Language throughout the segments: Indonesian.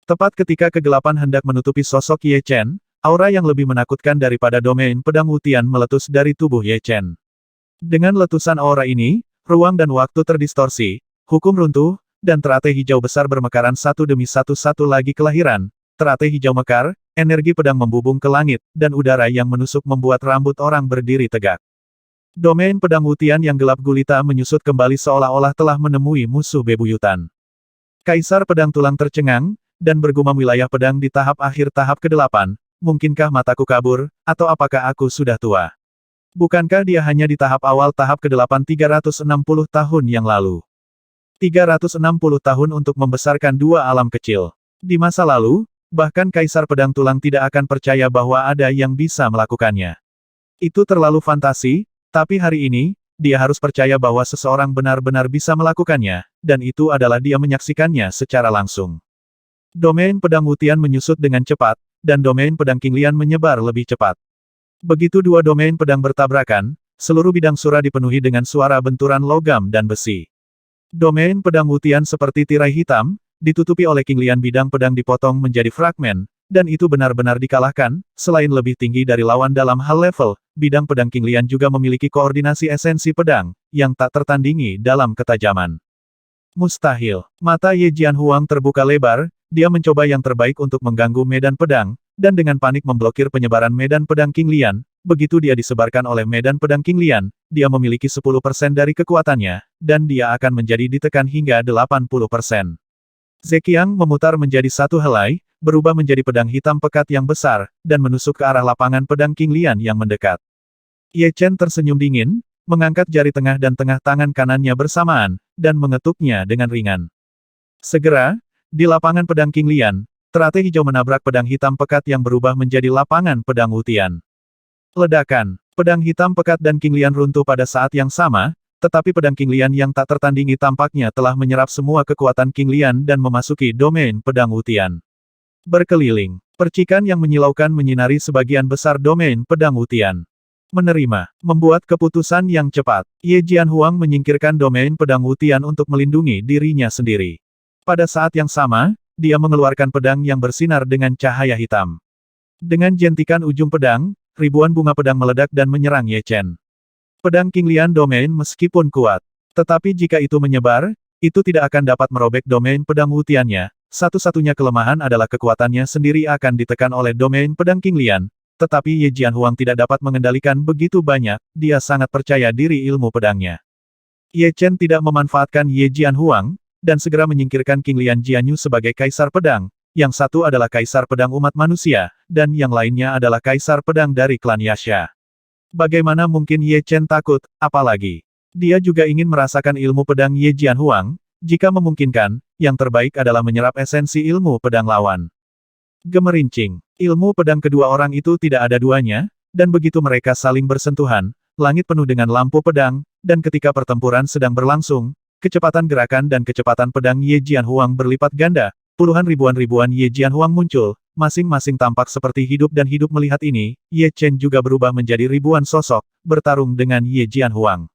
Tepat ketika kegelapan hendak menutupi sosok Ye Chen, aura yang lebih menakutkan daripada domain pedang Wutian meletus dari tubuh Ye Chen. Dengan letusan aura ini, ruang dan waktu terdistorsi, hukum runtuh, dan teratai hijau besar bermekaran satu demi satu lagi kelahiran. Teratai hijau mekar, energi pedang membubung ke langit, dan udara yang menusuk membuat rambut orang berdiri tegak. Domain pedang Wutian yang gelap gulita menyusut kembali seolah-olah telah menemui musuh bebuyutan. Kaisar pedang tulang tercengang, dan bergumam wilayah pedang di tahap akhir tahap ke-8, mungkinkah mataku kabur, atau apakah aku sudah tua? Bukankah dia hanya di tahap awal tahap ke-8 360 tahun yang lalu? 360 tahun untuk membesarkan dua alam kecil. Di masa lalu, bahkan Kaisar Pedang Tulang tidak akan percaya bahwa ada yang bisa melakukannya. Itu terlalu fantasi, tapi hari ini, dia harus percaya bahwa seseorang benar-benar bisa melakukannya, dan itu adalah dia menyaksikannya secara langsung. Domain pedang Wutian menyusut dengan cepat, dan domain pedang Qinglian menyebar lebih cepat. Begitu dua domain pedang bertabrakan, seluruh bidang surah dipenuhi dengan suara benturan logam dan besi. Domain pedang Wutian seperti tirai hitam, ditutupi oleh Qinglian bidang pedang dipotong menjadi fragmen, dan itu benar-benar dikalahkan. Selain lebih tinggi dari lawan dalam hal level, bidang pedang Qinglian juga memiliki koordinasi esensi pedang, yang tak tertandingi dalam ketajaman. Mustahil. Mata Ye Jianhuang terbuka lebar, dia mencoba yang terbaik untuk mengganggu medan pedang, dan dengan panik memblokir penyebaran medan pedang Qinglian. Begitu dia disebarkan oleh medan pedang Qinglian, dia memiliki 10% dari kekuatannya, dan dia akan menjadi ditekan hingga 80%. Zeqiang memutar menjadi satu helai, berubah menjadi pedang hitam pekat yang besar, dan menusuk ke arah lapangan pedang Qinglian yang mendekat. Ye Chen tersenyum dingin, mengangkat jari tengah dan tengah tangan kanannya bersamaan, dan mengetuknya dengan ringan. Segera, di lapangan pedang Qinglian, teratai hijau menabrak pedang hitam pekat yang berubah menjadi lapangan pedang Wutian. Ledakan, pedang hitam pekat dan Qinglian runtuh pada saat yang sama, tetapi pedang Qinglian yang tak tertandingi tampaknya telah menyerap semua kekuatan Qinglian dan memasuki domain pedang Wutian. Berkeliling, percikan yang menyilaukan menyinari sebagian besar domain pedang Wutian. Menerima, membuat keputusan yang cepat, Ye Jianhuang menyingkirkan domain pedang Wutian untuk melindungi dirinya sendiri. Pada saat yang sama, dia mengeluarkan pedang yang bersinar dengan cahaya hitam. Dengan jentikan ujung pedang, ribuan bunga pedang meledak dan menyerang Ye Chen. Pedang Qinglian domain meskipun kuat, tetapi jika itu menyebar, itu tidak akan dapat merobek domain pedang Wutiannya. Satu-satunya kelemahan adalah kekuatannya sendiri akan ditekan oleh domain pedang Qinglian. Tetapi Ye Jianhuang tidak dapat mengendalikan begitu banyak, dia sangat percaya diri ilmu pedangnya. Ye Chen tidak memanfaatkan Ye Jianhuang, dan segera menyingkirkan Qinglian Jianyu sebagai kaisar pedang. Yang satu adalah kaisar pedang umat manusia, dan yang lainnya adalah kaisar pedang dari klan Yasha. Bagaimana mungkin Ye Chen takut, apalagi dia juga ingin merasakan ilmu pedang Ye Jianhuang. Jika memungkinkan, yang terbaik adalah menyerap esensi ilmu pedang lawan. Gemerincing. Ilmu pedang kedua orang itu tidak ada duanya, dan begitu mereka saling bersentuhan, langit penuh dengan lampu pedang, dan ketika pertempuran sedang berlangsung, kecepatan gerakan dan kecepatan pedang Ye Jianhuang berlipat ganda, puluhan ribuan Ye Jianhuang muncul, masing-masing tampak seperti hidup dan hidup melihat ini, Ye Chen juga berubah menjadi ribuan sosok, bertarung dengan Ye Jianhuang.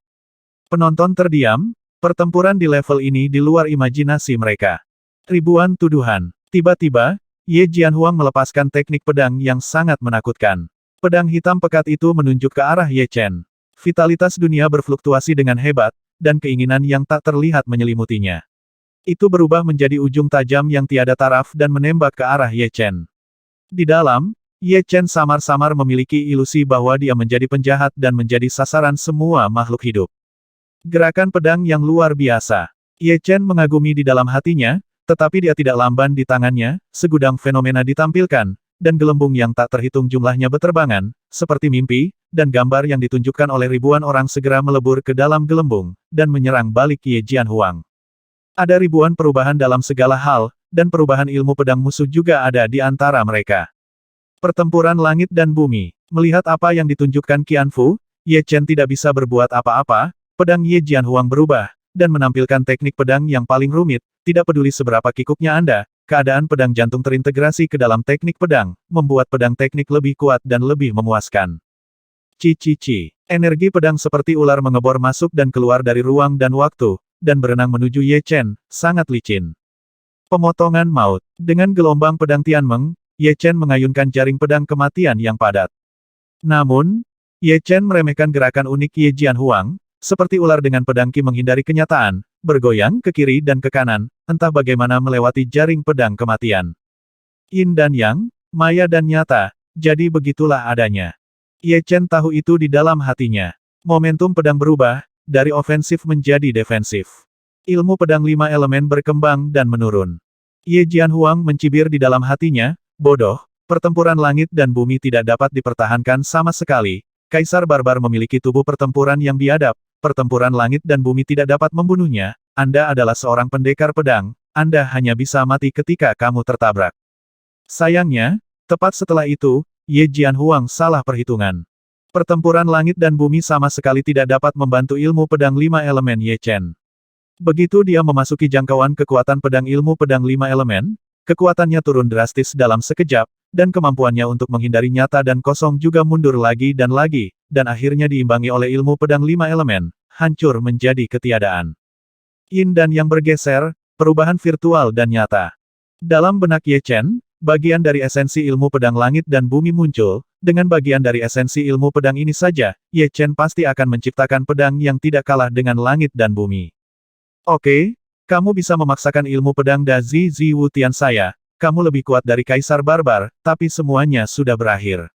Penonton terdiam, pertempuran di level ini di luar imajinasi mereka. Ribuan tuduhan. Tiba-tiba, Ye Jianhuang melepaskan teknik pedang yang sangat menakutkan. Pedang hitam pekat itu menunjuk ke arah Ye Chen. Vitalitas dunia berfluktuasi dengan hebat, dan keinginan yang tak terlihat menyelimutinya. Itu berubah menjadi ujung tajam yang tiada taraf dan menembak ke arah Ye Chen. Di dalam, Ye Chen samar-samar memiliki ilusi bahwa dia menjadi penjahat dan menjadi sasaran semua makhluk hidup. Gerakan pedang yang luar biasa. Ye Chen mengagumi di dalam hatinya, tetapi dia tidak lamban di tangannya, segudang fenomena ditampilkan, dan gelembung yang tak terhitung jumlahnya beterbangan, seperti mimpi, dan gambar yang ditunjukkan oleh ribuan orang segera melebur ke dalam gelembung, dan menyerang balik Ye Jianhuang. Ada ribuan perubahan dalam segala hal, dan perubahan ilmu pedang musuh juga ada di antara mereka. Pertempuran langit dan bumi. Melihat apa yang ditunjukkan Qianfu, Ye Chen tidak bisa berbuat apa-apa, pedang Ye Jianhuang berubah, dan menampilkan teknik pedang yang paling rumit, tidak peduli seberapa kikuknya Anda, keadaan pedang jantung terintegrasi ke dalam teknik pedang, membuat pedang teknik lebih kuat dan lebih memuaskan. Ci. Energi pedang seperti ular mengebor masuk dan keluar dari ruang dan waktu, dan berenang menuju Ye Chen, sangat licin. Pemotongan maut. Dengan gelombang pedang Tianmeng, Ye Chen mengayunkan jaring pedang kematian yang padat. Namun, Ye Chen meremehkan gerakan unik Ye Jianhuang, seperti ular dengan pedang Qi menghindari kenyataan, bergoyang ke kiri dan ke kanan, entah bagaimana melewati jaring pedang kematian. Yin dan Yang, maya dan nyata, jadi begitulah adanya. Ye Chen tahu itu di dalam hatinya. Momentum pedang berubah, dari ofensif menjadi defensif. Ilmu pedang 5 elemen berkembang dan menurun. Ye Jianhuang mencibir di dalam hatinya, bodoh, pertempuran langit dan bumi tidak dapat dipertahankan sama sekali. Kaisar Barbar memiliki tubuh pertempuran yang biadab, pertempuran langit dan bumi tidak dapat membunuhnya. Anda adalah seorang pendekar pedang, Anda hanya bisa mati ketika kamu tertabrak. Sayangnya, tepat setelah itu, Ye Jianhuang salah perhitungan. Pertempuran langit dan bumi sama sekali tidak dapat membantu ilmu pedang 5 elemen Ye Chen. Begitu dia memasuki jangkauan kekuatan pedang ilmu pedang 5 elemen, kekuatannya turun drastis dalam sekejap, dan kemampuannya untuk menghindari nyata dan kosong juga mundur lagi, dan akhirnya diimbangi oleh ilmu pedang 5 elemen, hancur menjadi ketiadaan. Yin dan Yang bergeser, perubahan virtual dan nyata. Dalam benak Ye Chen, bagian dari esensi ilmu pedang langit dan bumi muncul, dengan bagian dari esensi ilmu pedang ini saja, Ye Chen pasti akan menciptakan pedang yang tidak kalah dengan langit dan bumi. Oke, kamu bisa memaksakan ilmu pedang Da Zi Zi Wu Tian saya, kamu lebih kuat dari Kaisar Barbar, tapi semuanya sudah berakhir.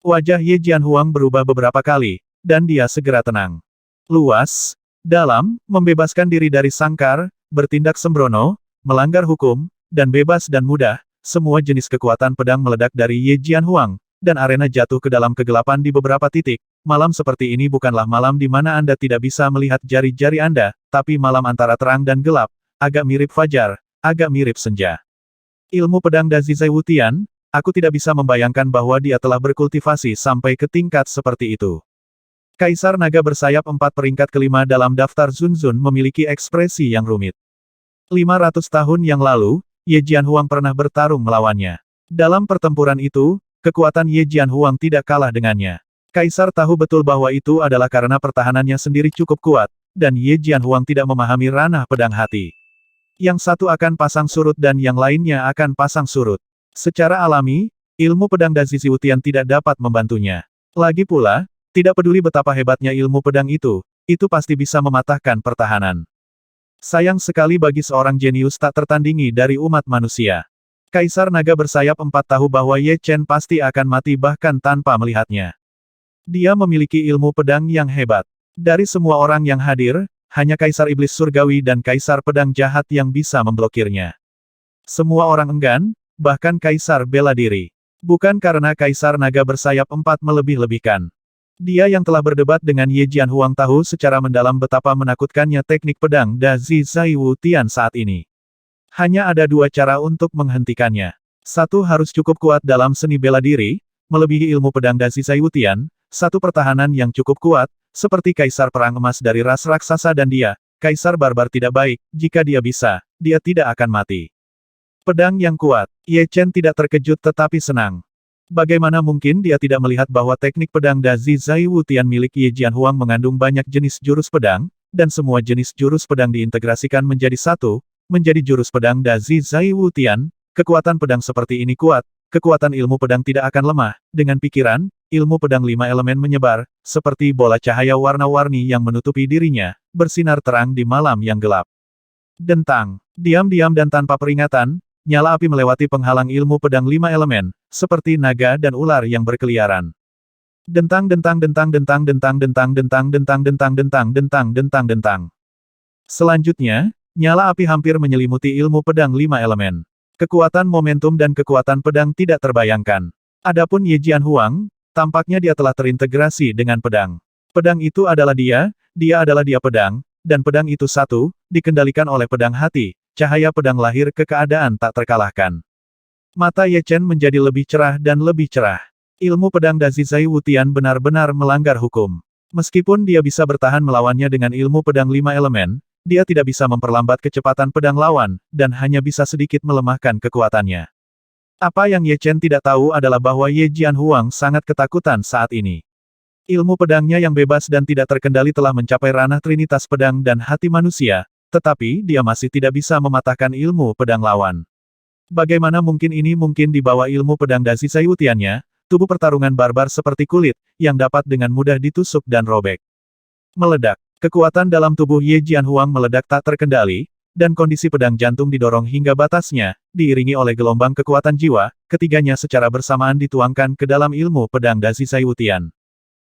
Wajah Ye Jianhuang berubah beberapa kali, dan dia segera tenang. Luas, dalam, membebaskan diri dari sangkar, bertindak sembrono, melanggar hukum, dan bebas dan mudah, semua jenis kekuatan pedang meledak dari Ye Jianhuang, dan arena jatuh ke dalam kegelapan di beberapa titik. Malam seperti ini bukanlah malam di mana Anda tidak bisa melihat jari-jari Anda, tapi malam antara terang dan gelap, agak mirip fajar, agak mirip senja. Ilmu pedang Da Zi Zi Wu Tian, aku tidak bisa membayangkan bahwa dia telah berkultivasi sampai ke tingkat seperti itu. Kaisar Naga bersayap 4 peringkat kelima dalam daftar Zun Zun memiliki ekspresi yang rumit. 500 tahun yang lalu, Ye Jianhuang pernah bertarung melawannya. Dalam pertempuran itu, kekuatan Ye Jianhuang tidak kalah dengannya. Kaisar tahu betul bahwa itu adalah karena pertahanannya sendiri cukup kuat, dan Ye Jianhuang tidak memahami ranah pedang hati. Yang satu akan pasang surut dan yang lainnya akan pasang surut. Secara alami, ilmu pedang Da Zi Zi Wu Tian tidak dapat membantunya. Lagi pula, tidak peduli betapa hebatnya ilmu pedang itu pasti bisa mematahkan pertahanan. Sayang sekali bagi seorang jenius tak tertandingi dari umat manusia. Kaisar Naga bersayap 4 tahu bahwa Ye Chen pasti akan mati bahkan tanpa melihatnya. Dia memiliki ilmu pedang yang hebat. Dari semua orang yang hadir, hanya Kaisar Iblis Surgawi dan Kaisar Pedang Jahat yang bisa memblokirnya. Semua orang enggan, bahkan Kaisar bela diri. Bukan karena Kaisar Naga bersayap 4 melebih-lebihkan. Dia yang telah berdebat dengan Ye Jianhuang tahu secara mendalam betapa menakutkannya teknik pedang Da Zi Zi Wu Tian saat ini. Hanya ada 2 cara untuk menghentikannya. Satu harus cukup kuat dalam seni bela diri, melebihi ilmu pedang Da Zi Zi Wu Tian, satu pertahanan yang cukup kuat, seperti Kaisar Perang Emas dari ras raksasa dan dia, Kaisar Barbar tidak baik, jika dia bisa, dia tidak akan mati. Pedang yang kuat, Ye Chen tidak terkejut tetapi senang. Bagaimana mungkin dia tidak melihat bahwa teknik pedang Da Zi Zi Wu Tian milik Ye Jianhuang mengandung banyak jenis jurus pedang, dan semua jenis jurus pedang diintegrasikan menjadi satu, menjadi jurus pedang Da Zi Zi Wu Tian. Kekuatan pedang seperti ini kuat, kekuatan ilmu pedang tidak akan lemah. Dengan pikiran, ilmu pedang 5 elemen menyebar, seperti bola cahaya warna-warni yang menutupi dirinya, bersinar terang di malam yang gelap. Dentang, diam-diam dan tanpa peringatan, nyala api melewati penghalang ilmu pedang 5 elemen, seperti naga dan ular yang berkeliaran. Dentang dentang dentang dentang dentang dentang dentang dentang dentang dentang dentang dentang dentang. Selanjutnya, nyala api hampir menyelimuti ilmu pedang 5 elemen. Kekuatan momentum dan kekuatan pedang tidak terbayangkan. Adapun Ye Jianhuang, tampaknya dia telah terintegrasi dengan pedang. Pedang itu adalah dia adalah dia pedang, dan pedang itu satu, dikendalikan oleh pedang hati, cahaya pedang lahir ke keadaan tak terkalahkan. Mata Ye Chen menjadi lebih cerah dan lebih cerah. Ilmu pedang Da Zi Zi Wu Tian benar-benar melanggar hukum. Meskipun dia bisa bertahan melawannya dengan ilmu pedang 5 elemen, dia tidak bisa memperlambat kecepatan pedang lawan, dan hanya bisa sedikit melemahkan kekuatannya. Apa yang Ye Chen tidak tahu adalah bahwa Ye Jianhuang sangat ketakutan saat ini. Ilmu pedangnya yang bebas dan tidak terkendali telah mencapai ranah trinitas pedang dan hati manusia, tetapi dia masih tidak bisa mematahkan ilmu pedang lawan. Bagaimana mungkin ini mungkin di bawah ilmu pedang Dazi Zaiwutiannya, tubuh pertarungan barbar seperti kulit, yang dapat dengan mudah ditusuk dan robek. Meledak. Kekuatan dalam tubuh Ye Jianhuang meledak tak terkendali, dan kondisi pedang jantung didorong hingga batasnya, diiringi oleh gelombang kekuatan jiwa, ketiganya secara bersamaan dituangkan ke dalam ilmu pedang Dazi Zaiwutian.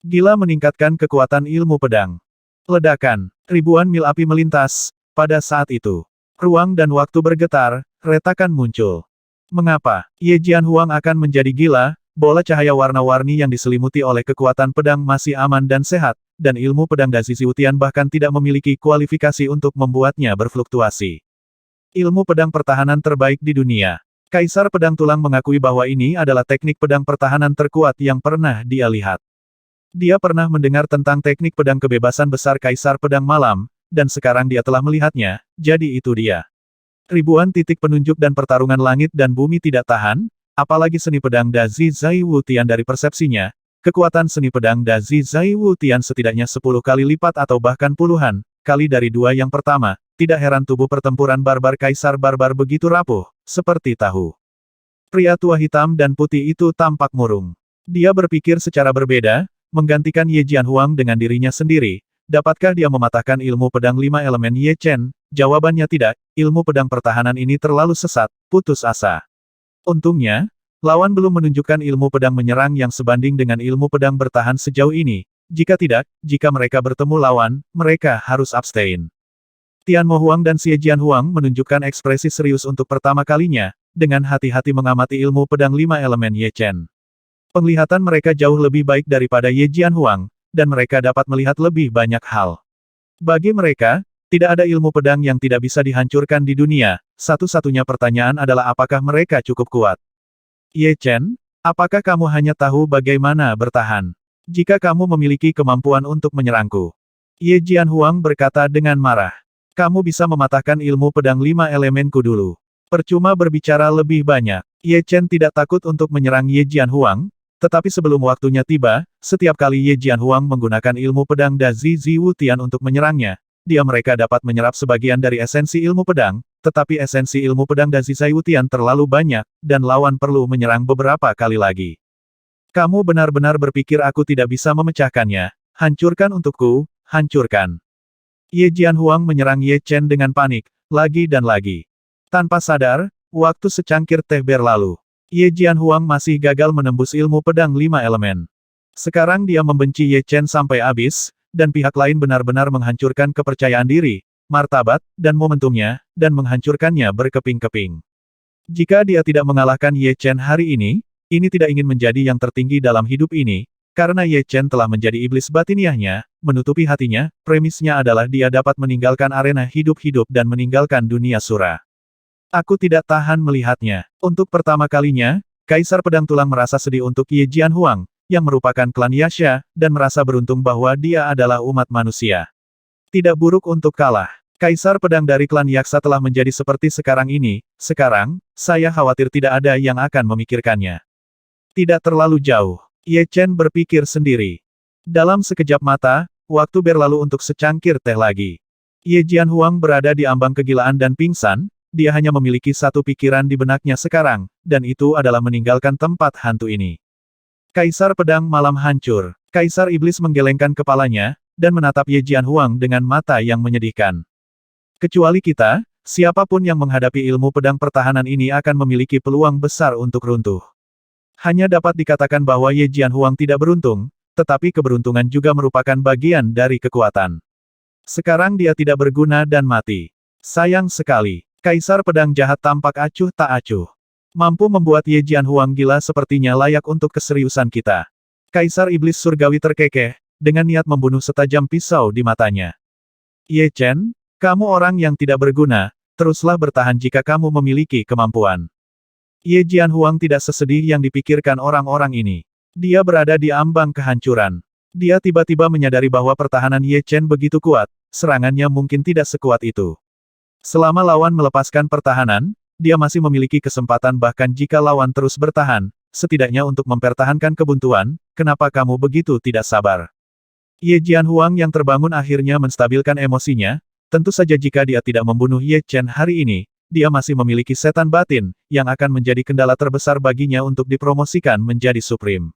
Gila meningkatkan kekuatan ilmu pedang. Ledakan. Ribuan mil api melintas. Pada saat itu, ruang dan waktu bergetar, retakan muncul. Mengapa Ye Jianhuang akan menjadi gila? Bola cahaya warna-warni yang diselimuti oleh kekuatan pedang masih aman dan sehat, dan ilmu pedang Dazi Zaiwutian bahkan tidak memiliki kualifikasi untuk membuatnya berfluktuasi. Ilmu pedang pertahanan terbaik di dunia. Kaisar Pedang Tulang mengakui bahwa ini adalah teknik pedang pertahanan terkuat yang pernah dia lihat. Dia pernah mendengar tentang teknik pedang kebebasan besar Kaisar Pedang Malam, dan sekarang dia telah melihatnya, jadi itu dia. Ribuan titik penunjuk dan pertarungan langit dan bumi tidak tahan, apalagi seni pedang Dazi Zaiwutian dari persepsinya, kekuatan seni pedang Dazi Zaiwutian setidaknya 10 kali lipat atau bahkan puluhan kali dari dua yang pertama, tidak heran tubuh pertempuran barbar Kaisar Barbar begitu rapuh, seperti tahu. Pria tua hitam dan putih itu tampak murung. Dia berpikir secara berbeda, menggantikan Ye Jianhuang dengan dirinya sendiri. Dapatkah dia mematahkan ilmu pedang 5 elemen Ye Chen? Jawabannya tidak, ilmu pedang pertahanan ini terlalu sesat, putus asa. Untungnya, lawan belum menunjukkan ilmu pedang menyerang yang sebanding dengan ilmu pedang bertahan sejauh ini. Jika tidak, jika mereka bertemu lawan, mereka harus abstain. Tian Mo Huang dan Xie Jianhuang menunjukkan ekspresi serius untuk pertama kalinya, dengan hati-hati mengamati ilmu pedang 5 elemen Ye Chen. Penglihatan mereka jauh lebih baik daripada Ye Jianhuang, dan mereka dapat melihat lebih banyak hal. Bagi mereka, tidak ada ilmu pedang yang tidak bisa dihancurkan di dunia, satu-satunya pertanyaan adalah apakah mereka cukup kuat. Ye Chen, apakah kamu hanya tahu bagaimana bertahan? Jika kamu memiliki kemampuan untuk menyerangku. Ye Jianhuang berkata dengan marah. Kamu bisa mematahkan ilmu pedang 5 elemenku dulu. Percuma berbicara lebih banyak. Ye Chen tidak takut untuk menyerang Ye Jianhuang, tetapi sebelum waktunya tiba, setiap kali Ye Jianhuang menggunakan ilmu pedang Dazi Zaiwutian untuk menyerangnya, mereka dapat menyerap sebagian dari esensi ilmu pedang, tetapi esensi ilmu pedang Dazi Zaiwutian terlalu banyak, dan lawan perlu menyerang beberapa kali lagi. Kamu benar-benar berpikir aku tidak bisa memecahkannya? Hancurkan untukku, hancurkan. Ye Jianhuang menyerang Ye Chen dengan panik, lagi dan lagi. Tanpa sadar, waktu secangkir teh berlalu. Ye Jianhuang masih gagal menembus ilmu pedang 5 elemen. Sekarang dia membenci Ye Chen sampai habis, dan pihak lain benar-benar menghancurkan kepercayaan diri, martabat, dan momentumnya, dan menghancurkannya berkeping-keping. Jika dia tidak mengalahkan Ye Chen hari ini tidak ingin menjadi yang tertinggi dalam hidup ini, karena Ye Chen telah menjadi iblis batiniahnya, menutupi hatinya, premisnya adalah dia dapat meninggalkan arena hidup-hidup dan meninggalkan dunia sura. Aku tidak tahan melihatnya. Untuk pertama kalinya, Kaisar Pedang Tulang merasa sedih untuk Ye Jianhuang, yang merupakan klan Yasha, dan merasa beruntung bahwa dia adalah umat manusia. Tidak buruk untuk kalah. Kaisar Pedang dari klan Yaksa telah menjadi seperti sekarang ini, sekarang, saya khawatir tidak ada yang akan memikirkannya. Tidak terlalu jauh. Ye Chen berpikir sendiri. Dalam sekejap mata, waktu berlalu untuk secangkir teh lagi. Ye Jianhuang berada di ambang kegilaan dan pingsan, dia hanya memiliki satu pikiran di benaknya sekarang, dan itu adalah meninggalkan tempat hantu ini. Kaisar Pedang Malam hancur. Kaisar Iblis menggelengkan kepalanya, dan menatap Ye Jianhuang dengan mata yang menyedihkan. Kecuali kita, siapapun yang menghadapi ilmu pedang pertahanan ini akan memiliki peluang besar untuk runtuh. Hanya dapat dikatakan bahwa Ye Jianhuang tidak beruntung, tetapi keberuntungan juga merupakan bagian dari kekuatan. Sekarang dia tidak berguna dan mati. Sayang sekali. Kaisar Pedang Jahat tampak acuh tak acuh. Mampu membuat Ye Jianhuang gila sepertinya layak untuk keseriusan kita. Kaisar Iblis Surgawi terkekeh, dengan niat membunuh setajam pisau di matanya. Ye Chen, kamu orang yang tidak berguna, teruslah bertahan jika kamu memiliki kemampuan. Ye Jianhuang tidak sesedih yang dipikirkan orang-orang ini. Dia berada di ambang kehancuran. Dia tiba-tiba menyadari bahwa pertahanan Ye Chen begitu kuat, serangannya mungkin tidak sekuat itu. Selama lawan melepaskan pertahanan, dia masih memiliki kesempatan bahkan jika lawan terus bertahan, setidaknya untuk mempertahankan kebuntuan, kenapa kamu begitu tidak sabar? Ye Jianhuang yang terbangun akhirnya menstabilkan emosinya, tentu saja jika dia tidak membunuh Ye Chen hari ini, dia masih memiliki setan batin, yang akan menjadi kendala terbesar baginya untuk dipromosikan menjadi Supreme.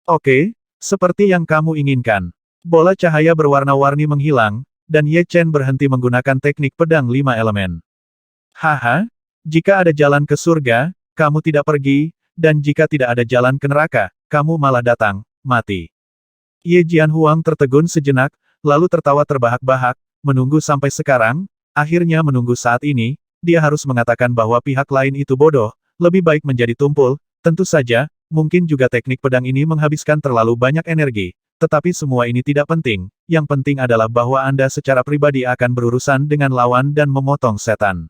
Oke, seperti yang kamu inginkan. Bola cahaya berwarna-warni menghilang, dan Ye Chen berhenti menggunakan teknik pedang 5 elemen. Haha, jika ada jalan ke surga, kamu tidak pergi, dan jika tidak ada jalan ke neraka, kamu malah datang, mati. Ye Jianhuang tertegun sejenak, lalu tertawa terbahak-bahak, menunggu sampai sekarang, akhirnya menunggu saat ini, dia harus mengatakan bahwa pihak lain itu bodoh, lebih baik menjadi tumpul, tentu saja, mungkin juga teknik pedang ini menghabiskan terlalu banyak energi. Tetapi semua ini tidak penting, yang penting adalah bahwa Anda secara pribadi akan berurusan dengan lawan dan memotong setan.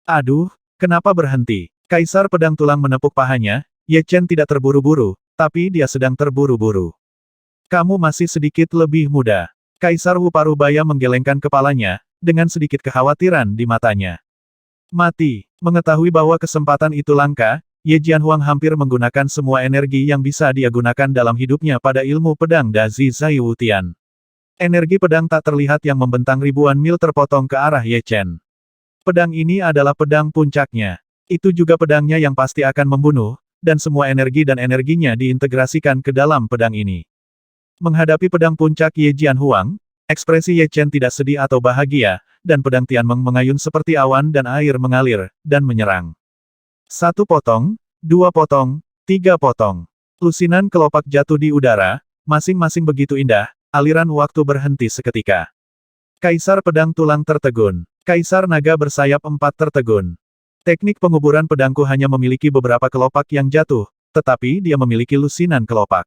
Aduh, kenapa berhenti? Kaisar Pedang Tulang menepuk pahanya, Ye Chen tidak terburu-buru, tapi dia sedang terburu-buru. Kamu masih sedikit lebih muda. Kaisar Wu Parubaya menggelengkan kepalanya, dengan sedikit kekhawatiran di matanya. Mati, mengetahui bahwa kesempatan itu langka, Ye Jianhuang hampir menggunakan semua energi yang bisa dia gunakan dalam hidupnya pada ilmu pedang Dazi Zai Wutian. Energi pedang tak terlihat yang membentang ribuan mil terpotong ke arah Ye Chen. Pedang ini adalah pedang puncaknya. Itu juga pedangnya yang pasti akan membunuh, dan semua energi dan energinya diintegrasikan ke dalam pedang ini. Menghadapi pedang puncak Ye Jianhuang, ekspresi Ye Chen tidak sedih atau bahagia, dan pedang Tianmeng mengayun seperti awan dan air mengalir, dan menyerang. 1 potong, 2 potong, 3 potong. Lusinan kelopak jatuh di udara, masing-masing begitu indah, aliran waktu berhenti seketika. Kaisar Pedang Tulang tertegun. Kaisar Naga Bersayap 4 tertegun. Teknik penguburan pedangku hanya memiliki beberapa kelopak yang jatuh, tetapi dia memiliki lusinan kelopak.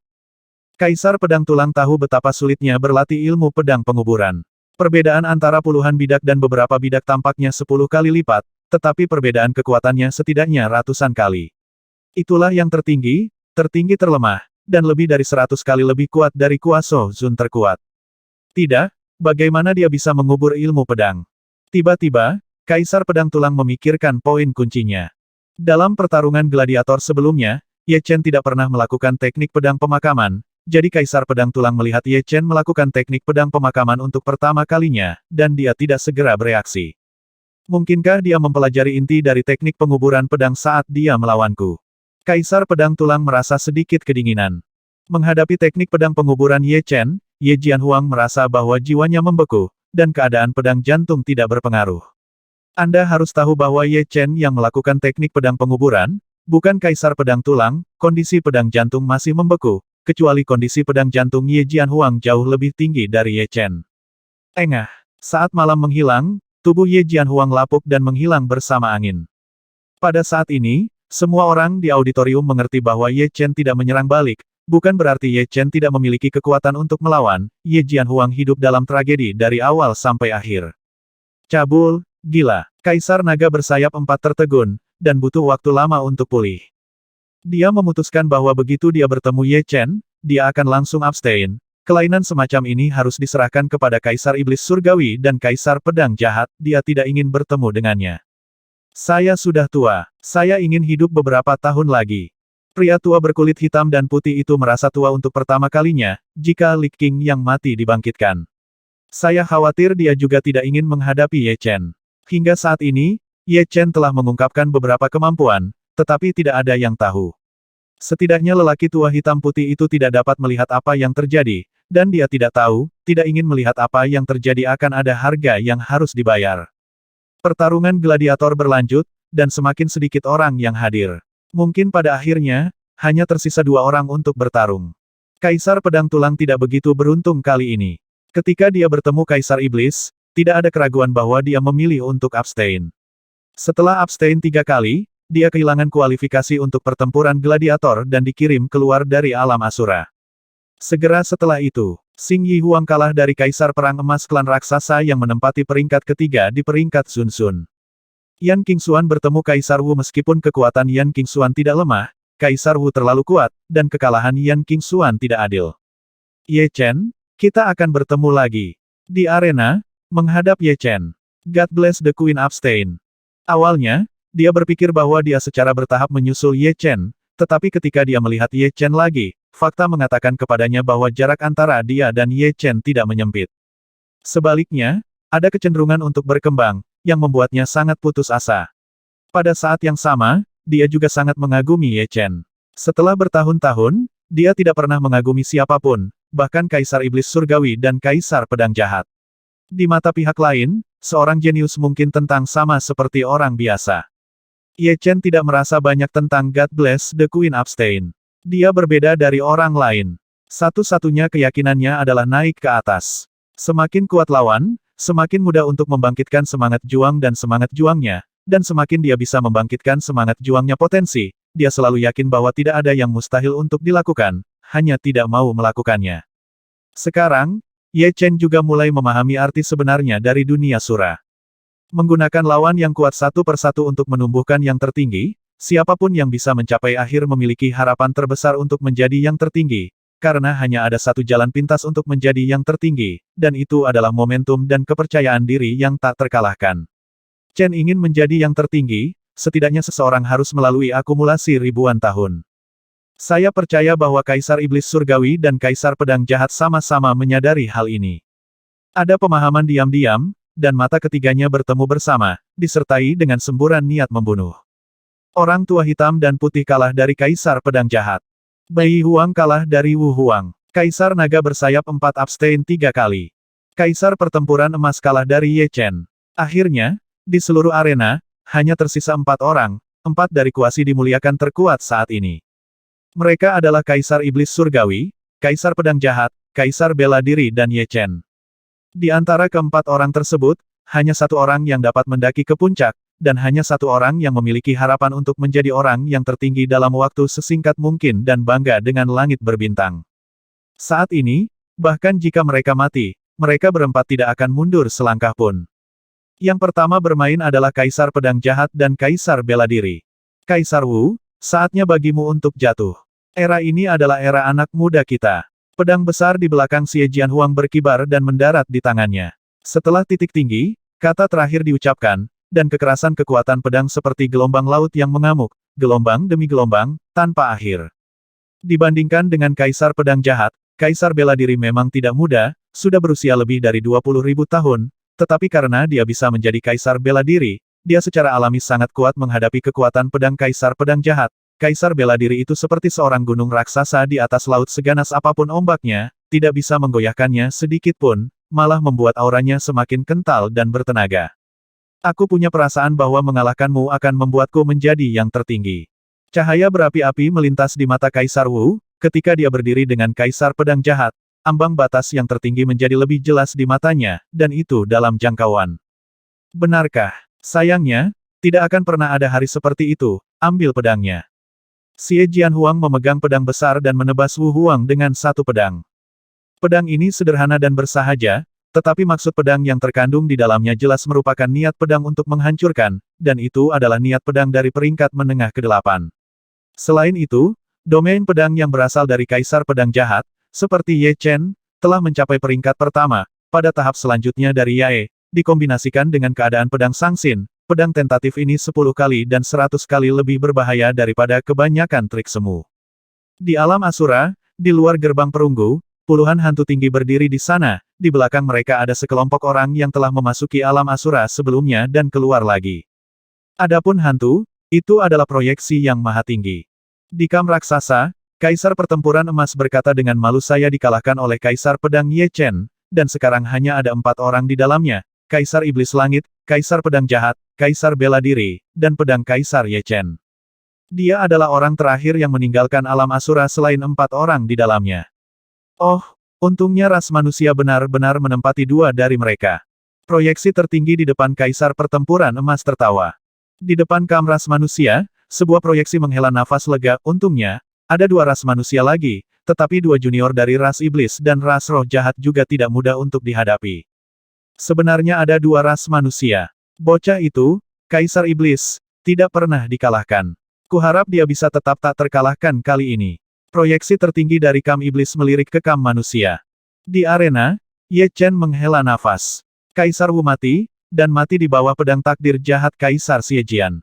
Kaisar Pedang Tulang tahu betapa sulitnya berlatih ilmu pedang penguburan. Perbedaan antara puluhan bidak dan beberapa bidak tampaknya 10 kali lipat, tetapi perbedaan kekuatannya setidaknya ratusan kali. Itulah yang tertinggi terlemah, dan lebih dari 100 kali lebih kuat dari Kuaso Zun terkuat. Tidak, bagaimana dia bisa mengubur ilmu pedang? Tiba-tiba, Kaisar Pedang Tulang memikirkan poin kuncinya. Dalam pertarungan gladiator sebelumnya, Ye Chen tidak pernah melakukan teknik pedang pemakaman, jadi Kaisar Pedang Tulang melihat Ye Chen melakukan teknik pedang pemakaman untuk pertama kalinya, dan dia tidak segera bereaksi. Mungkinkah dia mempelajari inti dari teknik penguburan pedang saat dia melawanku? Kaisar Pedang Tulang merasa sedikit kedinginan. Menghadapi teknik pedang penguburan Ye Chen, Ye Jianhuang merasa bahwa jiwanya membeku, dan keadaan pedang jantung tidak berpengaruh. Anda harus tahu bahwa Ye Chen yang melakukan teknik pedang penguburan, bukan Kaisar Pedang Tulang, kondisi pedang jantung masih membeku, kecuali kondisi pedang jantung Ye Jianhuang jauh lebih tinggi dari Ye Chen. Engah, saat malam menghilang, tubuh Ye Jianhuang lapuk dan menghilang bersama angin. Pada saat ini, semua orang di auditorium mengerti bahwa Ye Chen tidak menyerang balik, bukan berarti Ye Chen tidak memiliki kekuatan untuk melawan, Ye Jianhuang hidup dalam tragedi dari awal sampai akhir. Cabul, gila. Kaisar Naga Bersayap 4 tertegun, dan butuh waktu lama untuk pulih. Dia memutuskan bahwa begitu dia bertemu Ye Chen, dia akan langsung abstain. Kelainan semacam ini harus diserahkan kepada Kaisar Iblis Surgawi dan Kaisar Pedang Jahat, dia tidak ingin bertemu dengannya. Saya sudah tua, saya ingin hidup beberapa tahun lagi. Pria tua berkulit hitam dan putih itu merasa tua untuk pertama kalinya, jika Li Qing yang mati dibangkitkan. Saya khawatir dia juga tidak ingin menghadapi Ye Chen. Hingga saat ini, Ye Chen telah mengungkapkan beberapa kemampuan, tetapi tidak ada yang tahu. Setidaknya lelaki tua hitam putih itu tidak dapat melihat apa yang terjadi, dan dia tidak tahu, tidak ingin melihat apa yang terjadi akan ada harga yang harus dibayar. Pertarungan gladiator berlanjut, dan semakin sedikit orang yang hadir. Mungkin pada akhirnya, hanya tersisa 2 orang untuk bertarung. Kaisar Pedang Tulang tidak begitu beruntung kali ini. Ketika dia bertemu Kaisar Iblis, tidak ada keraguan bahwa dia memilih untuk abstain. Setelah abstain 3 kali, dia kehilangan kualifikasi untuk pertempuran gladiator dan dikirim keluar dari alam Asura. Segera setelah itu, Xing Yi Huang kalah dari Kaisar Perang Emas klan raksasa yang menempati peringkat ketiga di peringkat Sun Sun. Yan Qingxuan bertemu Kaisar Wu meskipun kekuatan Yan Qingxuan tidak lemah, Kaisar Wu terlalu kuat, dan kekalahan Yan Qingxuan tidak adil. Ye Chen, kita akan bertemu lagi. Di arena, menghadap Ye Chen. God bless the Queen abstain. Awalnya, dia berpikir bahwa dia secara bertahap menyusul Ye Chen, tetapi ketika dia melihat Ye Chen lagi, fakta mengatakan kepadanya bahwa jarak antara dia dan Ye Chen tidak menyempit. Sebaliknya, ada kecenderungan untuk berkembang, yang membuatnya sangat putus asa. Pada saat yang sama, dia juga sangat mengagumi Ye Chen. Setelah bertahun-tahun, dia tidak pernah mengagumi siapapun, bahkan Kaisar Iblis Surgawi dan Kaisar Pedang Jahat. Di mata pihak lain, seorang jenius mungkin tentang sama seperti orang biasa. Ye Chen tidak merasa banyak tentang God Bless the Queen Abstain. Dia berbeda dari orang lain. Satu-satunya keyakinannya adalah naik ke atas. Semakin kuat lawan, semakin mudah untuk membangkitkan semangat juang dan semangat juangnya, dan semakin dia bisa membangkitkan semangat juangnya potensi, dia selalu yakin bahwa tidak ada yang mustahil untuk dilakukan, hanya tidak mau melakukannya. Sekarang, Ye Chen juga mulai memahami arti sebenarnya dari dunia sura. Menggunakan lawan yang kuat satu persatu untuk menumbuhkan yang tertinggi, siapapun yang bisa mencapai akhir memiliki harapan terbesar untuk menjadi yang tertinggi, karena hanya ada satu jalan pintas untuk menjadi yang tertinggi, dan itu adalah momentum dan kepercayaan diri yang tak terkalahkan. Chen ingin menjadi yang tertinggi, setidaknya seseorang harus melalui akumulasi ribuan tahun. Saya percaya bahwa Kaisar Iblis Surgawi dan Kaisar Pedang Jahat sama-sama menyadari hal ini. Ada pemahaman diam-diam, dan mata ketiganya bertemu bersama, disertai dengan semburan niat membunuh. Orang tua hitam dan putih kalah dari Kaisar Pedang Jahat. Bai Huang kalah dari Wu Huang. Kaisar Naga Bersayap 4 abstain 3 kali. Kaisar Pertempuran Emas kalah dari Ye Chen. Akhirnya, di seluruh arena, hanya tersisa 4 orang, 4 dari kuasi dimuliakan terkuat saat ini. Mereka adalah Kaisar Iblis Surgawi, Kaisar Pedang Jahat, Kaisar Bela Diri dan Ye Chen. Di antara keempat orang tersebut, hanya satu orang yang dapat mendaki ke puncak, dan hanya satu orang yang memiliki harapan untuk menjadi orang yang tertinggi dalam waktu sesingkat mungkin dan bangga dengan langit berbintang. Saat ini, bahkan jika mereka mati, mereka berempat tidak akan mundur selangkah pun. Yang pertama bermain adalah Kaisar Pedang Jahat dan Kaisar Bela Diri. Kaisar Wu, saatnya bagimu untuk jatuh. Era ini adalah era anak muda kita. Pedang besar di belakang Xie Jianhuang berkibar dan mendarat di tangannya. Setelah titik tinggi, kata terakhir diucapkan, dan kekerasan kekuatan pedang seperti gelombang laut yang mengamuk, gelombang demi gelombang, tanpa akhir. Dibandingkan dengan Kaisar Pedang Jahat, Kaisar Bela Diri memang tidak muda, sudah berusia lebih dari 20.000 tahun, tetapi karena dia bisa menjadi Kaisar Bela Diri, dia secara alami sangat kuat menghadapi kekuatan pedang Kaisar Pedang Jahat. Kaisar Bela Diri itu seperti seorang gunung raksasa di atas laut seganas apapun ombaknya, tidak bisa menggoyahkannya sedikit pun, malah membuat auranya semakin kental dan bertenaga. Aku punya perasaan bahwa mengalahkanmu akan membuatku menjadi yang tertinggi. Cahaya berapi-api melintas di mata Kaisar Wu, ketika dia berdiri dengan Kaisar Pedang Jahat, ambang batas yang tertinggi menjadi lebih jelas di matanya, dan itu dalam jangkauan. Benarkah? Sayangnya, tidak akan pernah ada hari seperti itu, ambil pedangnya. Xie Jianhuang memegang pedang besar dan menebas Wu Huang dengan satu pedang. Pedang ini sederhana dan bersahaja, tetapi maksud pedang yang terkandung di dalamnya jelas merupakan niat pedang untuk menghancurkan, dan itu adalah niat pedang dari peringkat menengah ke-8. Selain itu, domain pedang yang berasal dari Kaisar Pedang Jahat, seperti Ye Chen, telah mencapai peringkat pertama, pada tahap selanjutnya dari Yae, dikombinasikan dengan keadaan pedang Sangxin, pedang tentatif ini 10 kali dan 100 kali lebih berbahaya daripada kebanyakan trik semu. Di alam Asura, di luar gerbang perunggu, puluhan hantu tinggi berdiri di sana, di belakang mereka ada sekelompok orang yang telah memasuki alam Asura sebelumnya dan keluar lagi. Adapun hantu, itu adalah proyeksi yang maha tinggi. Di kam raksasa, Kaisar Pertempuran Emas berkata dengan malu saya dikalahkan oleh Kaisar Pedang Ye Chen, dan sekarang hanya ada 4 orang di dalamnya, Kaisar Iblis Langit, Kaisar Pedang Jahat, Kaisar Bela Diri, dan pedang Kaisar Ye Chen. Dia adalah orang terakhir yang meninggalkan alam Asura selain 4 orang di dalamnya. Oh, untungnya ras manusia benar-benar menempati 2 dari mereka. Proyeksi tertinggi di depan Kaisar Pertempuran Emas tertawa. Di depan kam ras manusia, sebuah proyeksi menghela nafas lega, untungnya, ada 2 ras manusia lagi, tetapi 2 junior dari ras iblis dan ras roh jahat juga tidak mudah untuk dihadapi. Sebenarnya ada 2 ras manusia. Bocah itu, Kaisar Iblis, tidak pernah dikalahkan. Kuharap dia bisa tetap tak terkalahkan kali ini. Proyeksi tertinggi dari kam iblis melirik ke kam manusia. Di arena, Ye Chen menghela nafas. Kaisar Wu mati, dan mati di bawah pedang takdir jahat Kaisar Xie Jian.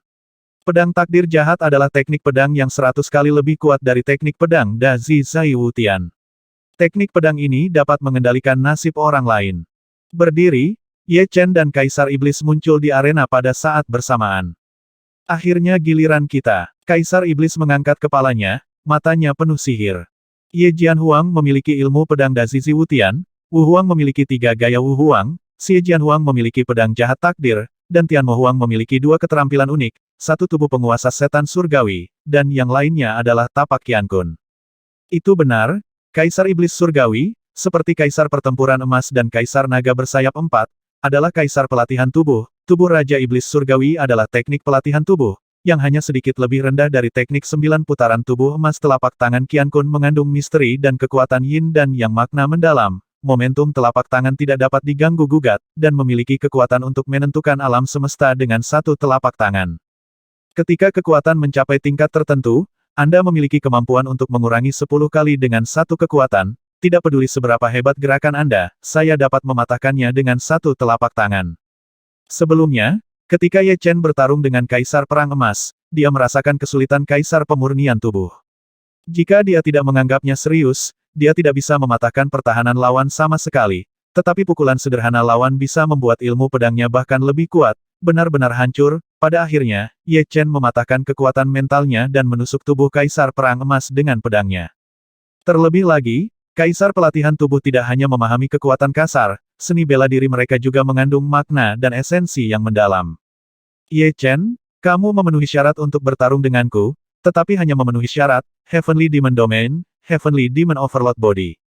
Pedang takdir jahat adalah teknik pedang yang 100 kali lebih kuat dari teknik pedang Da Zi Zai Wu Tian. Teknik pedang ini dapat mengendalikan nasib orang lain. Berdiri, Ye Chen dan Kaisar Iblis muncul di arena pada saat bersamaan. Akhirnya giliran kita. Kaisar Iblis mengangkat kepalanya, matanya penuh sihir. Ye Jianhuang memiliki ilmu pedang Dazizi Wutian, Wu Huang memiliki 3 gaya Wu Huang, Xie Jianhuang memiliki pedang jahat takdir, dan Tian Mo Huang memiliki 2 keterampilan unik, satu tubuh penguasa setan surgawi, dan yang lainnya adalah tapak Qian Kun. Itu benar, Kaisar Iblis Surgawi, seperti Kaisar Pertempuran Emas dan Kaisar Naga Bersayap 4, adalah Kaisar Pelatihan Tubuh. Tubuh Raja Iblis Surgawi adalah teknik pelatihan tubuh, yang hanya sedikit lebih rendah dari teknik 9 putaran tubuh emas. Telapak tangan Qian Kun mengandung misteri dan kekuatan yin dan yang makna mendalam. Momentum telapak tangan tidak dapat diganggu-gugat, dan memiliki kekuatan untuk menentukan alam semesta dengan satu telapak tangan. Ketika kekuatan mencapai tingkat tertentu, Anda memiliki kemampuan untuk mengurangi 10 kali dengan satu kekuatan. Tidak peduli seberapa hebat gerakan Anda, saya dapat mematahkannya dengan satu telapak tangan. Sebelumnya, ketika Ye Chen bertarung dengan Kaisar Perang Emas, dia merasakan kesulitan Kaisar Pemurnian Tubuh. Jika dia tidak menganggapnya serius, dia tidak bisa mematahkan pertahanan lawan sama sekali, tetapi pukulan sederhana lawan bisa membuat ilmu pedangnya bahkan lebih kuat, benar-benar hancur. Pada akhirnya, Ye Chen mematahkan kekuatan mentalnya dan menusuk tubuh Kaisar Perang Emas dengan pedangnya. Terlebih lagi, Kaisar Pelatihan Tubuh tidak hanya memahami kekuatan kasar, seni bela diri mereka juga mengandung makna dan esensi yang mendalam. Ye Chen, kamu memenuhi syarat untuk bertarung denganku, tetapi hanya memenuhi syarat, Heavenly Demon Domain, Heavenly Demon Overload Body.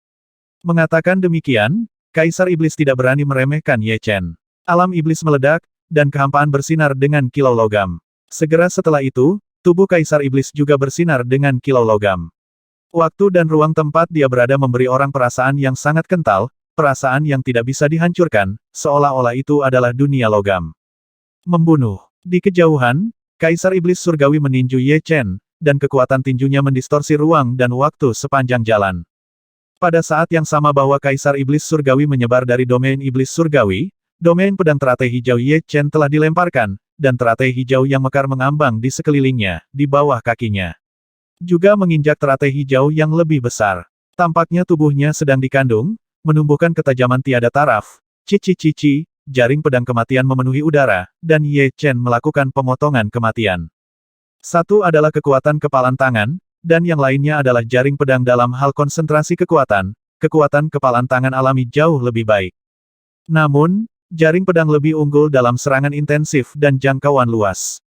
Mengatakan demikian, Kaisar Iblis tidak berani meremehkan Ye Chen. Alam iblis meledak, dan kehampaan bersinar dengan kilau logam. Segera setelah itu, tubuh Kaisar Iblis juga bersinar dengan kilau logam. Waktu dan ruang tempat dia berada memberi orang perasaan yang sangat kental, perasaan yang tidak bisa dihancurkan, seolah-olah itu adalah dunia logam. Membunuh. Di kejauhan, Kaisar Iblis Surgawi meninju Ye Chen, dan kekuatan tinjunya mendistorsi ruang dan waktu sepanjang jalan. Pada saat yang sama bahwa Kaisar Iblis Surgawi menyebar dari domain Iblis Surgawi, domain pedang teratai hijau Ye Chen telah dilemparkan, dan teratai hijau yang mekar mengambang di sekelilingnya, di bawah kakinya. Juga menginjak teratai hijau yang lebih besar. Tampaknya tubuhnya sedang dikandung, menumbuhkan ketajaman tiada taraf. Cici-cici, jaring pedang kematian memenuhi udara, dan Ye Chen melakukan pemotongan kematian. Satu adalah kekuatan kepalan tangan, dan yang lainnya adalah jaring pedang dalam hal konsentrasi kekuatan. Kekuatan kepalan tangan alami jauh lebih baik. Namun, jaring pedang lebih unggul dalam serangan intensif dan jangkauan luas.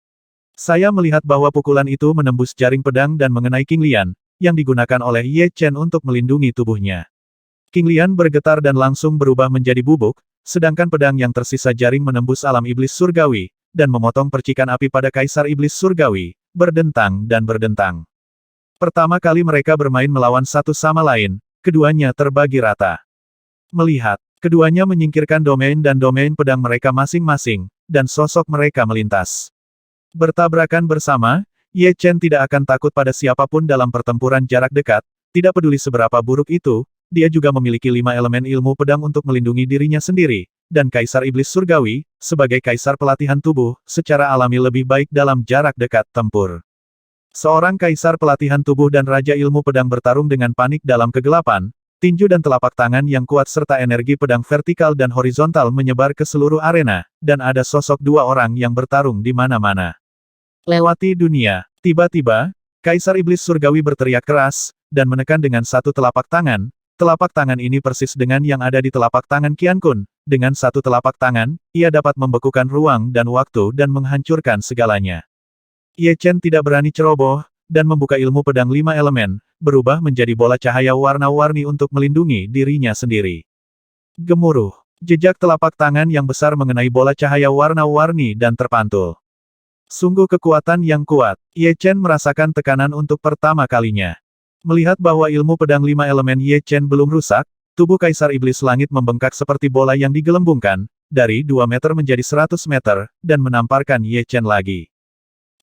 Saya melihat bahwa pukulan itu menembus jaring pedang dan mengenai King Lian, yang digunakan oleh Ye Chen untuk melindungi tubuhnya. King Lian bergetar dan langsung berubah menjadi bubuk, sedangkan pedang yang tersisa jaring menembus alam iblis surgawi, dan memotong percikan api pada Kaisar Iblis Surgawi, berdentang dan berdentang. Pertama kali mereka bermain melawan satu sama lain, keduanya terbagi rata. Melihat, keduanya menyingkirkan domain dan domain pedang mereka masing-masing, dan sosok mereka melintas. Bertabrakan bersama, Ye Chen tidak akan takut pada siapapun dalam pertempuran jarak dekat, tidak peduli seberapa buruk itu, dia juga memiliki 5 elemen ilmu pedang untuk melindungi dirinya sendiri, dan Kaisar Iblis Surgawi, sebagai Kaisar Pelatihan Tubuh, secara alami lebih baik dalam jarak dekat tempur. Seorang Kaisar Pelatihan Tubuh dan Raja Ilmu Pedang bertarung dengan panik dalam kegelapan, tinju dan telapak tangan yang kuat serta energi pedang vertikal dan horizontal menyebar ke seluruh arena, dan ada sosok 2 orang yang bertarung di mana-mana. Lewati dunia. Tiba-tiba, Kaisar Iblis Surgawi berteriak keras, dan menekan dengan satu telapak tangan. Telapak tangan ini persis dengan yang ada di telapak tangan Qian Kun. Dengan satu telapak tangan, ia dapat membekukan ruang dan waktu dan menghancurkan segalanya. Ye Chen tidak berani ceroboh, dan membuka ilmu pedang 5 elemen, berubah menjadi bola cahaya warna-warni untuk melindungi dirinya sendiri. Gemuruh. Jejak telapak tangan yang besar mengenai bola cahaya warna-warni dan terpantul. Sungguh kekuatan yang kuat. Ye Chen merasakan tekanan untuk pertama kalinya. Melihat bahwa ilmu pedang 5 elemen Ye Chen belum rusak, tubuh Kaisar Iblis Langit membengkak seperti bola yang digelembungkan, dari 2 meter menjadi 100 meter, dan menamparkan Ye Chen lagi.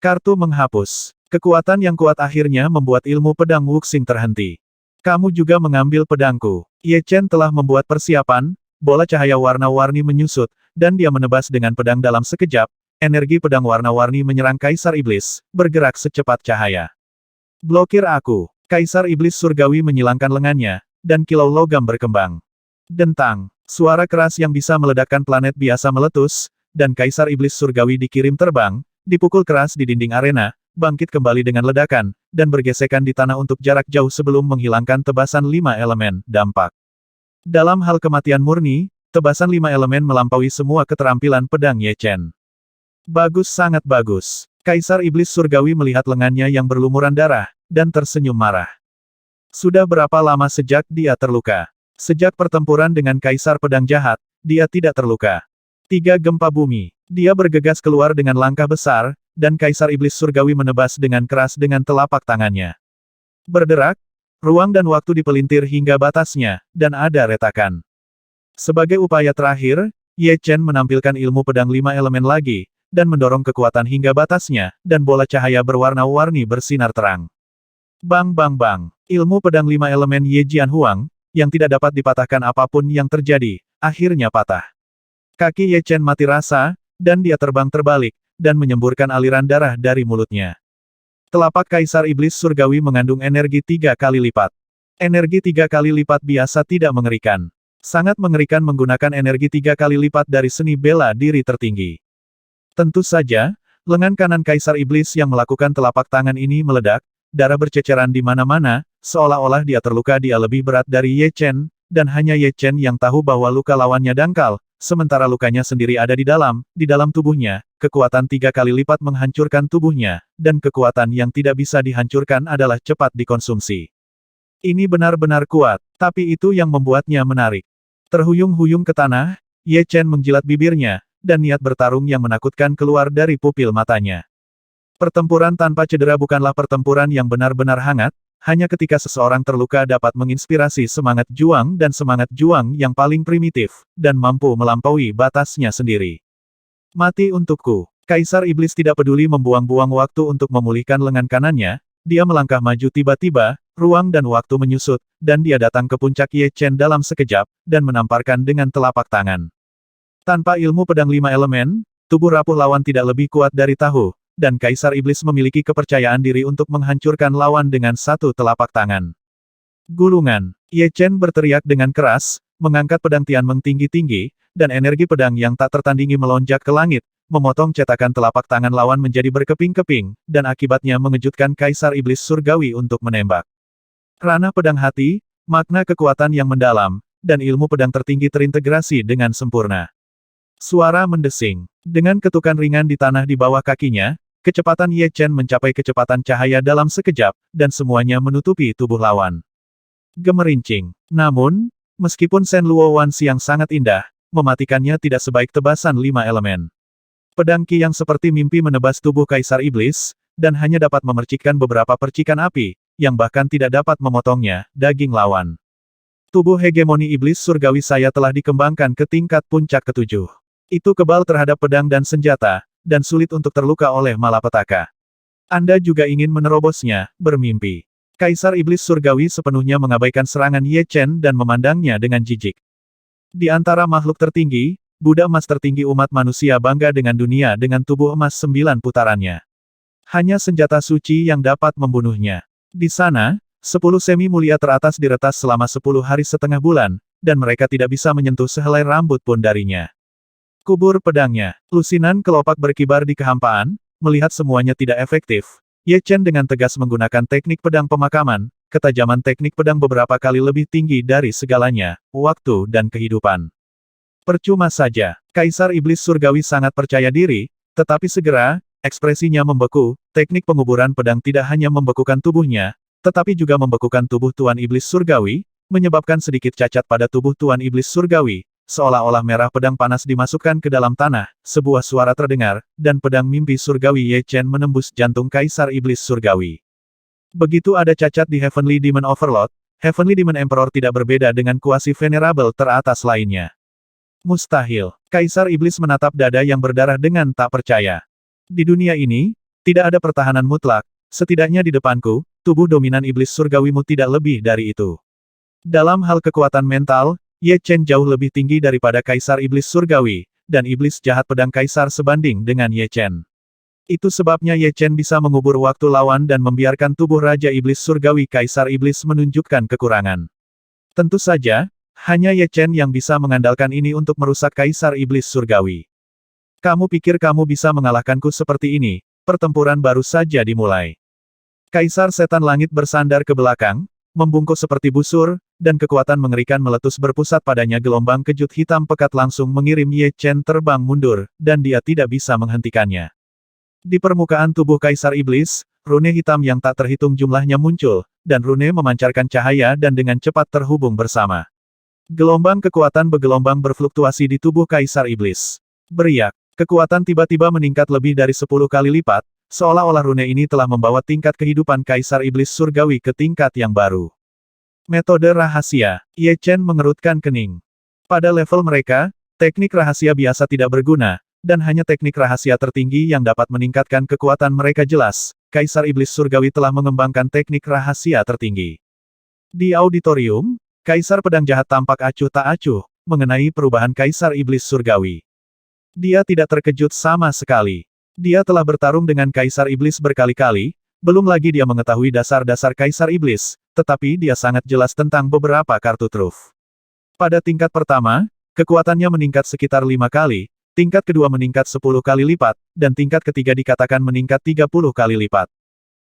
Kartu menghapus. Kekuatan yang kuat akhirnya membuat ilmu pedang Wuxing terhenti. Kamu juga mengambil pedangku. Ye Chen telah membuat persiapan, bola cahaya warna-warni menyusut, dan dia menebas dengan pedang dalam sekejap. Energi pedang warna-warni menyerang Kaisar Iblis, bergerak secepat cahaya. Blokir aku. Kaisar Iblis Surgawi menyilangkan lengannya, dan kilau logam berkembang. Dentang. Suara keras yang bisa meledakkan planet biasa meletus, dan Kaisar Iblis Surgawi dikirim terbang, dipukul keras di dinding arena, bangkit kembali dengan ledakan, dan bergesekan di tanah untuk jarak jauh sebelum menghilangkan tebasan 5 elemen, dampak. Dalam hal kematian murni, tebasan 5 elemen melampaui semua keterampilan pedang Ye Chen. Bagus, sangat bagus. Kaisar Iblis Surgawi melihat lengannya yang berlumuran darah, dan tersenyum marah. Sudah berapa lama sejak dia terluka? Sejak pertempuran dengan Kaisar Pedang Jahat, dia tidak terluka. 3 gempa bumi. Dia bergegas keluar dengan langkah besar, dan Kaisar Iblis Surgawi menebas dengan keras dengan telapak tangannya. Berderak, ruang dan waktu dipelintir hingga batasnya, dan ada retakan. Sebagai upaya terakhir, Ye Chen menampilkan ilmu pedang 5 elemen lagi, dan mendorong kekuatan hingga batasnya, dan bola cahaya berwarna-warni bersinar terang. Bang bang bang. Ilmu pedang 5 elemen Ye Jian Huang, yang tidak dapat dipatahkan apapun yang terjadi, akhirnya patah. Kaki Ye Chen mati rasa, dan dia terbang terbalik, dan menyemburkan aliran darah dari mulutnya. Telapak Kaisar Iblis Surgawi mengandung energi 3 kali lipat. Energi 3 kali lipat biasa tidak mengerikan. Sangat mengerikan menggunakan energi 3 kali lipat dari seni bela diri tertinggi. Tentu saja, lengan kanan Kaisar Iblis yang melakukan telapak tangan ini meledak, darah berceceran di mana-mana, seolah-olah dia terluka. Dia lebih berat dari Ye Chen, dan hanya Ye Chen yang tahu bahwa luka lawannya dangkal, sementara lukanya sendiri ada di dalam tubuhnya, kekuatan 3 kali lipat menghancurkan tubuhnya, dan kekuatan yang tidak bisa dihancurkan adalah cepat dikonsumsi. Ini benar-benar kuat, tapi itu yang membuatnya menarik. Terhuyung-huyung ke tanah, Ye Chen menjilat bibirnya, dan niat bertarung yang menakutkan keluar dari pupil matanya. Pertempuran tanpa cedera bukanlah pertempuran yang benar-benar hangat, hanya ketika seseorang terluka dapat menginspirasi semangat juang dan semangat juang yang paling primitif, dan mampu melampaui batasnya sendiri. Mati untukku. Kaisar Iblis tidak peduli membuang-buang waktu untuk memulihkan lengan kanannya, dia melangkah maju tiba-tiba, ruang dan waktu menyusut, dan dia datang ke puncak Ye Chen dalam sekejap, dan menamparkan dengan telapak tangan. Tanpa ilmu pedang 5 elemen, tubuh rapuh lawan tidak lebih kuat dari tahu, dan Kaisar Iblis memiliki kepercayaan diri untuk menghancurkan lawan dengan satu telapak tangan. Gulungan. Ye Chen berteriak dengan keras, mengangkat pedang Tianmeng tinggi-tinggi, dan energi pedang yang tak tertandingi melonjak ke langit, memotong cetakan telapak tangan lawan menjadi berkeping-keping, dan akibatnya mengejutkan Kaisar Iblis Surgawi untuk menembak. Ranah pedang hati, makna kekuatan yang mendalam, dan ilmu pedang tertinggi terintegrasi dengan sempurna. Suara mendesing. Dengan ketukan ringan di tanah di bawah kakinya, kecepatan Ye Chen mencapai kecepatan cahaya dalam sekejap, dan semuanya menutupi tubuh lawan. Gemerincing. Namun, meskipun Shen Luo Wanxi yang sangat indah, mematikannya tidak sebaik tebasan 5 elemen. Pedang Qi yang seperti mimpi menebas tubuh Kaisar Iblis, dan hanya dapat memercikkan beberapa percikan api, yang bahkan tidak dapat memotongnya, daging lawan. Tubuh hegemoni Iblis Surgawi saya telah dikembangkan ke tingkat puncak ke-7. Itu kebal terhadap pedang dan senjata, dan sulit untuk terluka oleh malapetaka. Anda juga ingin menerobosnya, bermimpi. Kaisar Iblis Surgawi sepenuhnya mengabaikan serangan Ye Chen dan memandangnya dengan jijik. Di antara makhluk tertinggi, Buddha emas tertinggi umat manusia bangga dengan dunia dengan tubuh emas 9 putarannya. Hanya senjata suci yang dapat membunuhnya. Di sana, 10 semi mulia teratas diretas selama 10 hari setengah bulan, dan mereka tidak bisa menyentuh sehelai rambut pun darinya. Kubur pedangnya. Lusinan kelopak berkibar di kehampaan, melihat semuanya tidak efektif. Ye Chen dengan tegas menggunakan teknik pedang pemakaman, ketajaman teknik pedang beberapa kali lebih tinggi dari segalanya, waktu dan kehidupan. Percuma saja. Kaisar Iblis Surgawi sangat percaya diri, tetapi segera, ekspresinya membeku, teknik penguburan pedang tidak hanya membekukan tubuhnya, tetapi juga membekukan tubuh Tuan Iblis Surgawi, menyebabkan sedikit cacat pada tubuh Tuan Iblis Surgawi. Seolah-olah merah pedang panas dimasukkan ke dalam tanah, sebuah suara terdengar, dan pedang mimpi surgawi Ye Chen menembus jantung Kaisar Iblis Surgawi. Begitu ada cacat di Heavenly Demon Overlord, Heavenly Demon Emperor tidak berbeda dengan kuasi venerable teratas lainnya. Mustahil. Kaisar Iblis menatap dada yang berdarah dengan tak percaya. Di dunia ini, tidak ada pertahanan mutlak, setidaknya di depanku, tubuh dominan Iblis Surgawimu tidak lebih dari itu. Dalam hal kekuatan mental, Ye Chen jauh lebih tinggi daripada Kaisar Iblis Surgawi, dan Iblis Jahat Pedang Kaisar sebanding dengan Ye Chen. Itu sebabnya Ye Chen bisa mengubur waktu lawan dan membiarkan tubuh Raja Iblis Surgawi Kaisar Iblis menunjukkan kekurangan. Tentu saja, Hanya Ye Chen yang bisa mengandalkan ini untuk merusak Kaisar Iblis Surgawi. Kamu pikir kamu bisa mengalahkanku seperti ini? Pertempuran baru saja dimulai. Kaisar Setan Langit bersandar ke belakang, membungkuk seperti busur, dan kekuatan mengerikan meletus berpusat padanya. Gelombang kejut hitam pekat langsung mengirim Ye Chen terbang mundur, dan dia tidak bisa menghentikannya. Di permukaan tubuh Kaisar Iblis, rune hitam yang tak terhitung jumlahnya muncul, dan rune memancarkan cahaya dan dengan cepat terhubung bersama. Gelombang kekuatan bergelombang berfluktuasi di tubuh Kaisar Iblis. Beriak, kekuatan tiba-tiba meningkat lebih dari 10 kali lipat, seolah-olah rune ini telah membawa tingkat kehidupan Kaisar Iblis Surgawi ke tingkat yang baru. Metode rahasia. Ye Chen mengerutkan kening. Pada level mereka, teknik rahasia biasa tidak berguna, dan hanya teknik rahasia tertinggi yang dapat meningkatkan kekuatan mereka. Jelas, Kaisar Iblis Surgawi telah mengembangkan teknik rahasia tertinggi. Di auditorium, Kaisar Pedang Jahat tampak acuh tak acuh, mengenai perubahan Kaisar Iblis Surgawi. Dia tidak terkejut sama sekali. Dia telah bertarung dengan Kaisar Iblis berkali-kali, belum lagi dia mengetahui dasar-dasar Kaisar Iblis, tetapi dia sangat jelas tentang beberapa kartu truf. Pada tingkat pertama, kekuatannya meningkat sekitar 5 kali, tingkat kedua meningkat 10 kali lipat, dan tingkat ketiga dikatakan meningkat 30 kali lipat.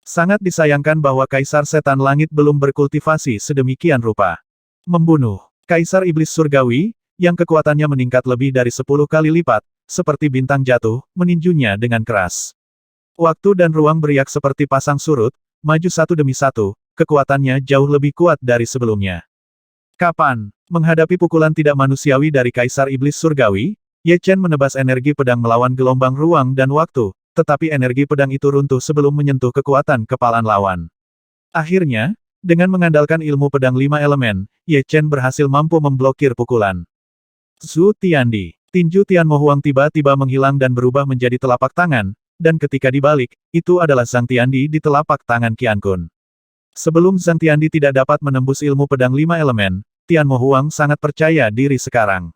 Sangat disayangkan bahwa Kaisar Setan Langit belum berkultivasi sedemikian rupa. Membunuh. Kaisar Iblis Surgawi, yang kekuatannya meningkat lebih dari 10 kali lipat, seperti bintang jatuh, meninjunya dengan keras. Waktu dan ruang beriak seperti pasang surut, maju satu demi satu, kekuatannya jauh lebih kuat dari sebelumnya. Kapan? Menghadapi pukulan tidak manusiawi dari Kaisar Iblis Surgawi, Ye Chen menebas energi pedang melawan gelombang ruang dan waktu, tetapi energi pedang itu runtuh sebelum menyentuh kekuatan kepalan lawan. Akhirnya, dengan mengandalkan ilmu pedang 5 elemen, Ye Chen berhasil mampu memblokir pukulan. Zhu Tiandi. Tinju Tianmo Huang tiba-tiba menghilang dan berubah menjadi telapak tangan, dan ketika dibalik, itu adalah Zhang Tiandi di telapak tangan Qian Kun. Sebelum Zhang Tiandi tidak dapat menembus ilmu pedang 5 elemen, Tianmo Huang sangat percaya diri sekarang.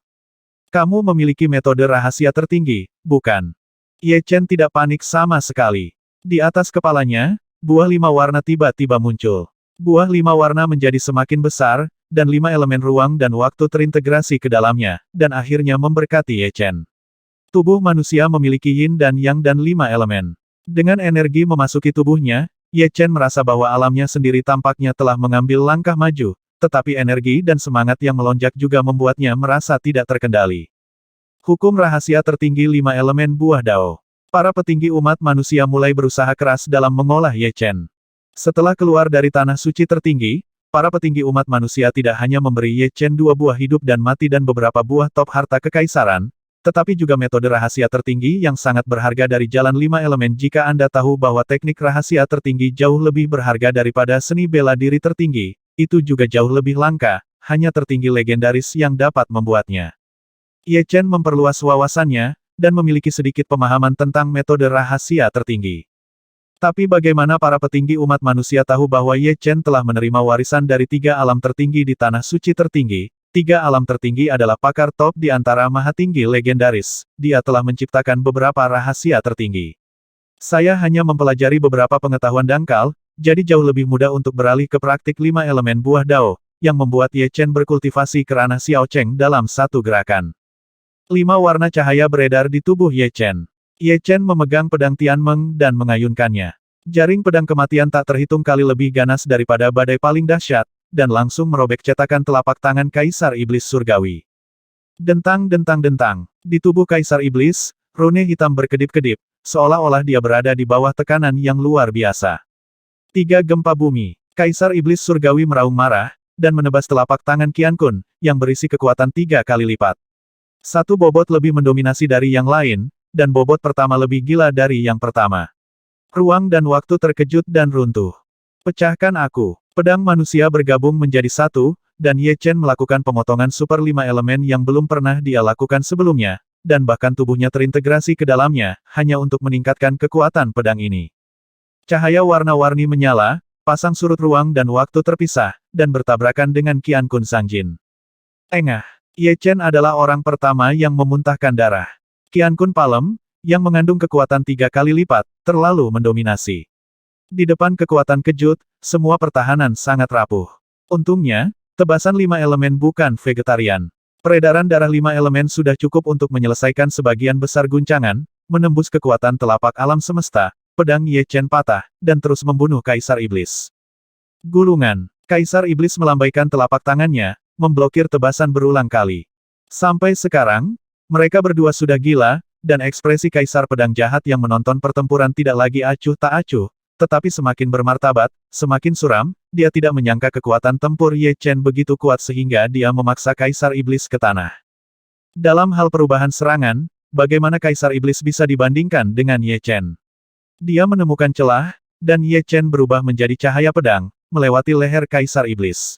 Kamu memiliki metode rahasia tertinggi, bukan? Ye Chen tidak panik sama sekali. Di atas kepalanya, buah 5 warna tiba-tiba muncul. Buah 5 warna menjadi semakin besar, dan 5 elemen ruang dan waktu terintegrasi ke dalamnya, dan akhirnya memberkati Ye Chen. Tubuh manusia memiliki yin dan yang dan 5 elemen. Dengan energi memasuki tubuhnya, Ye Chen merasa bahwa alamnya sendiri tampaknya telah mengambil langkah maju, tetapi energi dan semangat yang melonjak juga membuatnya merasa tidak terkendali. Hukum rahasia tertinggi 5 elemen buah dao. Para petinggi umat manusia mulai berusaha keras dalam mengolah Ye Chen. Setelah keluar dari tanah suci tertinggi, para petinggi umat manusia tidak hanya memberi Ye Chen 2 buah hidup dan mati dan beberapa buah top harta kekaisaran, tetapi juga metode rahasia tertinggi yang sangat berharga dari jalan 5 elemen. Jika Anda tahu bahwa teknik rahasia tertinggi jauh lebih berharga daripada seni bela diri tertinggi, itu juga jauh lebih langka, hanya tertinggi legendaris yang dapat membuatnya. Ye Chen memperluas wawasannya, dan memiliki sedikit pemahaman tentang metode rahasia tertinggi. Tapi bagaimana para petinggi umat manusia tahu bahwa Ye Chen telah menerima warisan dari 3 alam tertinggi di tanah suci tertinggi? 3 alam tertinggi adalah pakar top di antara maha tinggi legendaris. Dia telah menciptakan beberapa rahasia tertinggi. Saya hanya mempelajari beberapa pengetahuan dangkal, jadi jauh lebih mudah untuk beralih ke praktik 5 elemen buah dao, yang membuat Ye Chen berkultivasi ke ranah Xiao Cheng dalam satu gerakan. 5 warna cahaya beredar di tubuh Ye Chen. Ye Chen memegang pedang Tianmeng dan mengayunkannya. Jaring pedang kematian tak terhitung kali lebih ganas daripada badai paling dahsyat, dan langsung merobek cetakan telapak tangan Kaisar Iblis Surgawi. Dentang-dentang-dentang. Di tubuh Kaisar Iblis, rune hitam berkedip-kedip, seolah-olah dia berada di bawah tekanan yang luar biasa. 3 gempa bumi. Kaisar Iblis Surgawi meraung marah, dan menebas telapak tangan Qian Kun, yang berisi kekuatan 3 kali lipat. Satu bobot lebih mendominasi dari yang lain, dan bobot pertama lebih gila dari yang pertama. Ruang dan waktu terkejut dan runtuh. Pecahkan aku. Pedang manusia bergabung menjadi satu, dan Ye Chen melakukan pemotongan super 5 elemen yang belum pernah dia lakukan sebelumnya, dan bahkan tubuhnya terintegrasi ke dalamnya, hanya untuk meningkatkan kekuatan pedang ini. Cahaya warna-warni menyala, pasang surut ruang dan waktu terpisah, dan bertabrakan dengan Qian Kun Sangjin. Engah. Ye Chen adalah orang pertama yang memuntahkan darah. Qian Kun Palem, yang mengandung kekuatan 3 kali lipat, terlalu mendominasi. Di depan kekuatan kejut, semua pertahanan sangat rapuh. Untungnya, Tebasan 5 elemen bukan vegetarian. Peredaran darah 5 elemen sudah cukup untuk menyelesaikan sebagian besar guncangan, menembus kekuatan telapak alam semesta, pedang Ye Chen patah, dan terus membunuh Kaisar Iblis. Gulungan. Kaisar Iblis melambaikan telapak tangannya, memblokir tebasan berulang kali. Sampai sekarang, mereka berdua sudah gila, dan ekspresi Kaisar Pedang Jahat yang menonton pertempuran tidak lagi acuh tak acuh, tetapi semakin bermartabat, semakin suram. Dia tidak menyangka kekuatan tempur Ye Chen begitu kuat sehingga dia memaksa Kaisar Iblis ke tanah. Dalam hal perubahan serangan, bagaimana Kaisar Iblis bisa dibandingkan dengan Ye Chen? Dia menemukan celah, dan Ye Chen berubah menjadi cahaya pedang, melewati leher Kaisar Iblis.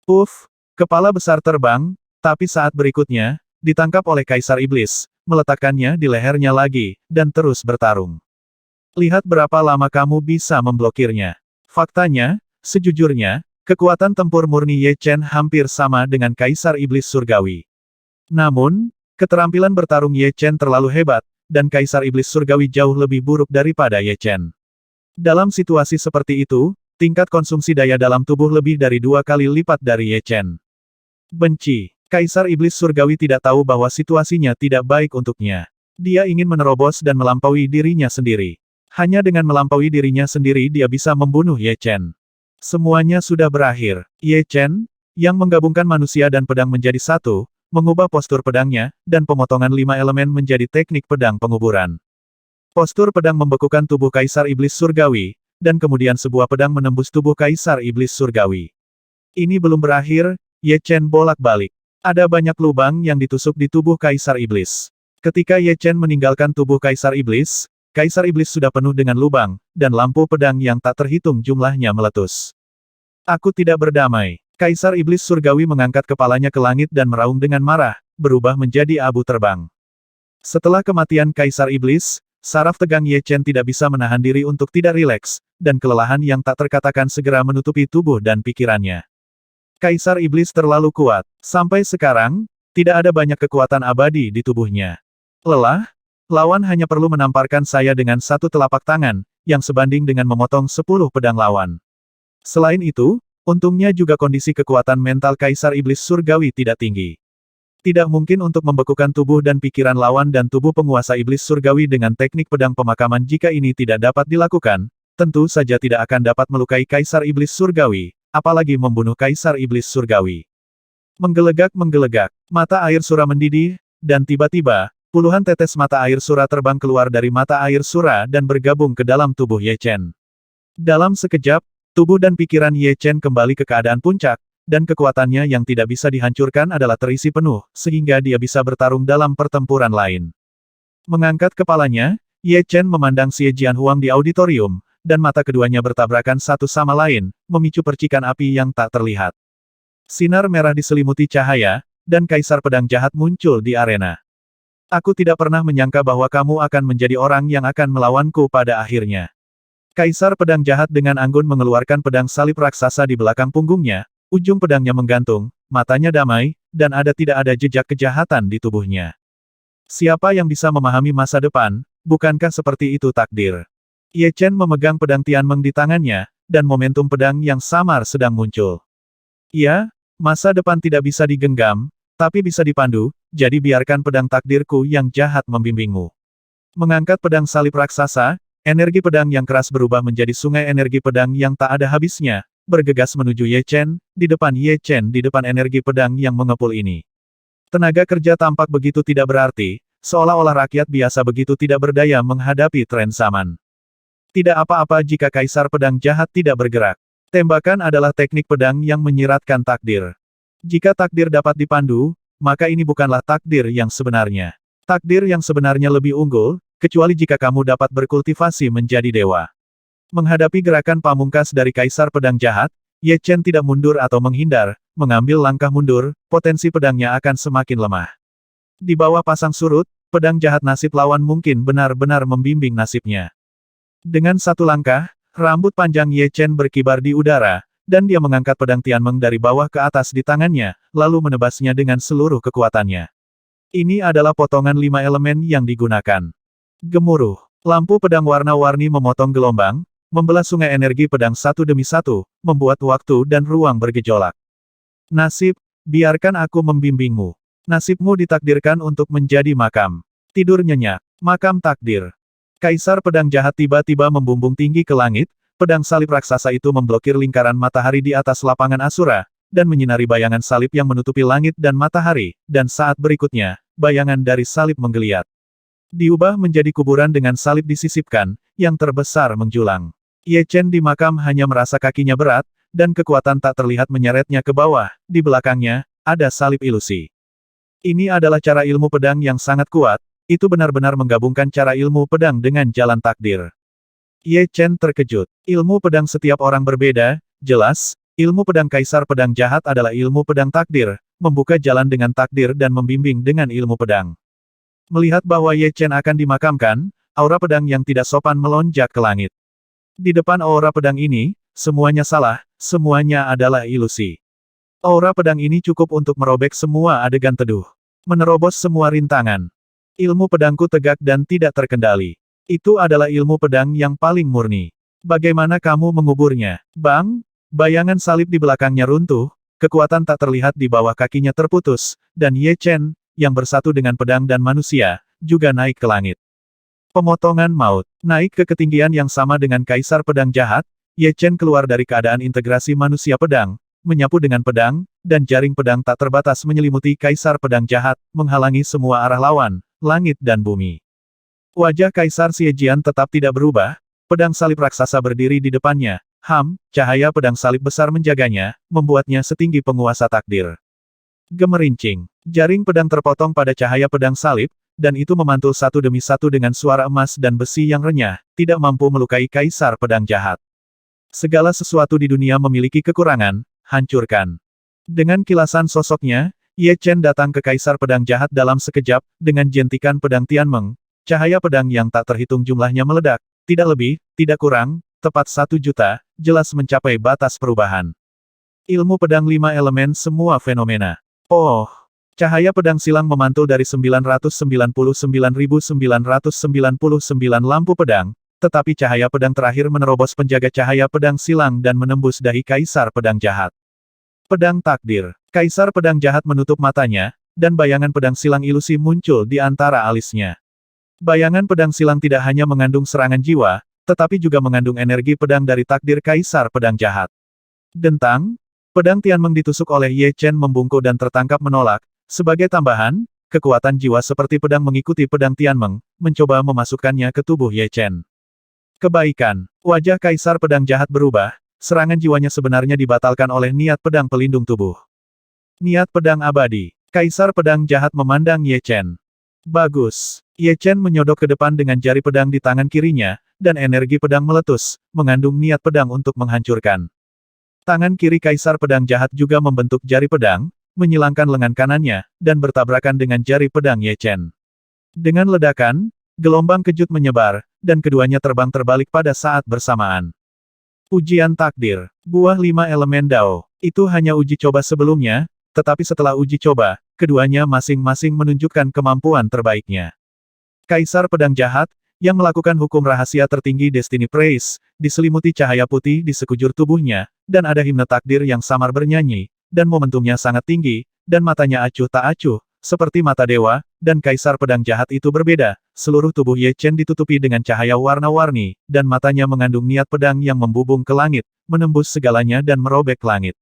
Puff, kepala besar terbang, tapi saat berikutnya, ditangkap oleh Kaisar Iblis, meletakkannya di lehernya lagi, dan terus bertarung. Lihat berapa lama kamu bisa memblokirnya. Faktanya, sejujurnya, kekuatan tempur murni Ye Chen hampir sama dengan Kaisar Iblis Surgawi. Namun, keterampilan bertarung Ye Chen terlalu hebat, dan Kaisar Iblis Surgawi jauh lebih buruk daripada Ye Chen. Dalam situasi seperti itu, tingkat konsumsi daya dalam tubuh lebih dari 2 kali lipat dari Ye Chen. Benci. Kaisar Iblis Surgawi tidak tahu bahwa situasinya tidak baik untuknya. Dia ingin menerobos dan melampaui dirinya sendiri. Hanya dengan melampaui dirinya sendiri dia bisa membunuh Ye Chen. Semuanya sudah berakhir. Ye Chen, yang menggabungkan manusia dan pedang menjadi satu, mengubah postur pedangnya, dan pemotongan 5 elemen menjadi teknik pedang penguburan. Postur pedang membekukan tubuh Kaisar Iblis Surgawi, dan kemudian sebuah pedang menembus tubuh Kaisar Iblis Surgawi. Ini belum berakhir, Ye Chen bolak-balik. Ada banyak lubang yang ditusuk di tubuh Kaisar Iblis. Ketika Ye Chen meninggalkan tubuh Kaisar Iblis sudah penuh dengan lubang, dan lampu pedang yang tak terhitung jumlahnya meletus. Aku tidak berdamai. Kaisar Iblis Surgawi mengangkat kepalanya ke langit dan meraung dengan marah, berubah menjadi abu terbang. Setelah kematian Kaisar Iblis, saraf tegang Ye Chen tidak bisa menahan diri untuk tidak rileks, dan kelelahan yang tak terkatakan segera menutupi tubuh dan pikirannya. Kaisar Iblis terlalu kuat. Sampai sekarang, tidak ada banyak kekuatan abadi di tubuhnya. Lelah? Lawan hanya perlu menamparkan saya dengan satu telapak tangan, yang sebanding dengan memotong 10 pedang lawan. Selain itu, untungnya juga kondisi kekuatan mental Kaisar Iblis Surgawi tidak tinggi. Tidak mungkin untuk membekukan tubuh dan pikiran lawan dan tubuh penguasa Iblis Surgawi dengan teknik pedang pemakaman. Jika ini tidak dapat dilakukan, tentu saja tidak akan dapat melukai Kaisar Iblis Surgawi, apalagi membunuh Kaisar Iblis Surgawi. Menggelegak, mata air sura mendidih, dan tiba-tiba, puluhan tetes mata air sura terbang keluar dari mata air sura dan bergabung ke dalam tubuh Ye Chen. Dalam sekejap, tubuh dan pikiran Ye Chen kembali ke keadaan puncak, dan kekuatannya yang tidak bisa dihancurkan adalah terisi penuh, sehingga dia bisa bertarung dalam pertempuran lain. Mengangkat kepalanya, Ye Chen memandang Xie Jianhuang di auditorium, dan mata keduanya bertabrakan satu sama lain, memicu percikan api yang tak terlihat. Sinar merah diselimuti cahaya, dan Kaisar Pedang Jahat muncul di arena. Aku tidak pernah menyangka bahwa kamu akan menjadi orang yang akan melawanku pada akhirnya. Kaisar Pedang Jahat dengan anggun mengeluarkan pedang salib raksasa di belakang punggungnya, ujung pedangnya menggantung, matanya damai, dan tidak ada jejak kejahatan di tubuhnya. Siapa yang bisa memahami masa depan, bukankah seperti itu takdir? Ye Chen memegang pedang Tianmeng di tangannya, dan momentum pedang yang samar sedang muncul. Ya, masa depan tidak bisa digenggam, tapi bisa dipandu, jadi biarkan pedang takdirku yang jahat membimbingmu. Mengangkat pedang salib raksasa, energi pedang yang keras berubah menjadi sungai energi pedang yang tak ada habisnya, bergegas menuju Ye Chen, di depan Ye Chen di depan energi pedang yang mengepul ini. Tenaga kerja tampak begitu tidak berarti, seolah-olah rakyat biasa begitu tidak berdaya menghadapi tren zaman. Tidak apa-apa jika Kaisar Pedang Jahat tidak bergerak. Tembakan adalah teknik pedang yang menyiratkan takdir. Jika takdir dapat dipandu, maka ini bukanlah takdir yang sebenarnya. Takdir yang sebenarnya lebih unggul, kecuali jika kamu dapat berkultivasi menjadi dewa. Menghadapi gerakan pamungkas dari Kaisar Pedang Jahat, Ye Chen tidak mundur atau menghindar, mengambil langkah mundur, potensi pedangnya akan semakin lemah. Di bawah pasang surut, pedang jahat nasib lawan mungkin benar-benar membimbing nasibnya. Dengan satu langkah, rambut panjang Ye Chen berkibar di udara, dan dia mengangkat pedang Tianmeng dari bawah ke atas di tangannya, lalu menebasnya dengan seluruh kekuatannya. Ini adalah potongan 5 elemen yang digunakan. Gemuruh. Lampu pedang warna-warni memotong gelombang, membelah sungai energi pedang satu demi satu, membuat waktu dan ruang bergejolak. Nasib, biarkan aku membimbingmu. Nasibmu ditakdirkan untuk menjadi makam. Tidur nyenyak. Makam takdir. Kaisar pedang jahat tiba-tiba membumbung tinggi ke langit, pedang salib raksasa itu memblokir lingkaran matahari di atas lapangan Asura, dan menyinari bayangan salib yang menutupi langit dan matahari, dan saat berikutnya, bayangan dari salib menggeliat. Diubah menjadi kuburan dengan salib disisipkan, yang terbesar menjulang. Ye Chen di makam hanya merasa kakinya berat, dan kekuatan tak terlihat menyeretnya ke bawah, di belakangnya, ada salib ilusi. Ini adalah cara ilmu pedang yang sangat kuat, itu benar-benar menggabungkan cara ilmu pedang dengan jalan takdir. Ye Chen terkejut. Ilmu pedang setiap orang berbeda, jelas, ilmu pedang kaisar pedang jahat adalah ilmu pedang takdir, membuka jalan dengan takdir dan membimbing dengan ilmu pedang. Melihat bahwa Ye Chen akan dimakamkan, aura pedang yang tidak sopan melonjak ke langit. Di depan aura pedang ini, semuanya salah, semuanya adalah ilusi. Aura pedang ini cukup untuk merobek semua adegan teduh. Menerobos semua rintangan. Ilmu pedangku tegak dan tidak terkendali. Itu adalah ilmu pedang yang paling murni. Bagaimana kamu menguburnya? Bang! Bayangan salib di belakangnya runtuh, kekuatan tak terlihat di bawah kakinya terputus, dan Ye Chen, yang bersatu dengan pedang dan manusia, juga naik ke langit. Pemotongan maut. Naik ke ketinggian yang sama dengan kaisar pedang jahat, Ye Chen keluar dari keadaan integrasi manusia pedang, menyapu dengan pedang, dan jaring pedang tak terbatas menyelimuti kaisar pedang jahat, menghalangi semua arah lawan, langit dan bumi. Wajah Kaisar Xiejian tetap tidak berubah, pedang salib raksasa berdiri di depannya, cahaya pedang salib besar menjaganya, membuatnya setinggi penguasa takdir. Gemerincing. Jaring pedang terpotong pada cahaya pedang salib, dan itu memantul satu demi satu dengan suara emas dan besi yang renyah, tidak mampu melukai kaisar pedang jahat. Segala sesuatu di dunia memiliki kekurangan, hancurkan. Dengan kilasan sosoknya, Ye Chen datang ke kaisar pedang jahat dalam sekejap, dengan jentikan pedang Tianmeng, cahaya pedang yang tak terhitung jumlahnya meledak, tidak lebih, tidak kurang, tepat 1 juta, jelas mencapai batas perubahan. Ilmu pedang 5 elemen semua fenomena. Oh! Cahaya pedang silang memantul dari 999.999 lampu pedang, tetapi cahaya pedang terakhir menerobos penjaga cahaya pedang silang dan menembus dahi kaisar pedang jahat. Pedang takdir. Kaisar pedang jahat menutup matanya, dan bayangan pedang silang ilusi muncul di antara alisnya. Bayangan pedang silang tidak hanya mengandung serangan jiwa, tetapi juga mengandung energi pedang dari takdir kaisar pedang jahat. Dentang, pedang Tianmeng ditusuk oleh Ye Chen membungkuk dan tertangkap menolak. Sebagai tambahan, kekuatan jiwa seperti pedang mengikuti pedang Tianmeng, mencoba memasukkannya ke tubuh Ye Chen. Kebaikan. Wajah kaisar pedang jahat berubah, serangan jiwanya sebenarnya dibatalkan oleh niat pedang pelindung tubuh. Niat pedang abadi. Kaisar pedang jahat memandang Ye Chen. Bagus. Ye Chen menyodok ke depan dengan jari pedang di tangan kirinya, dan energi pedang meletus, mengandung niat pedang untuk menghancurkan. Tangan kiri kaisar pedang jahat juga membentuk jari pedang, menyilangkan lengan kanannya, dan bertabrakan dengan jari pedang Ye Chen. Dengan ledakan, gelombang kejut menyebar, dan keduanya terbang terbalik pada saat bersamaan. Ujian takdir. Buah 5 elemen Dao. Itu hanya uji coba sebelumnya, tetapi setelah uji coba, keduanya masing-masing menunjukkan kemampuan terbaiknya. Kaisar pedang jahat, yang melakukan hukum rahasia tertinggi Destiny Praise, diselimuti cahaya putih di sekujur tubuhnya, dan ada himne takdir yang samar bernyanyi, dan momentumnya sangat tinggi, dan matanya acuh tak acuh, seperti mata dewa, dan kaisar pedang jahat itu berbeda, seluruh tubuh Ye Chen ditutupi dengan cahaya warna-warni, dan matanya mengandung niat pedang yang membubung ke langit, menembus segalanya dan merobek langit.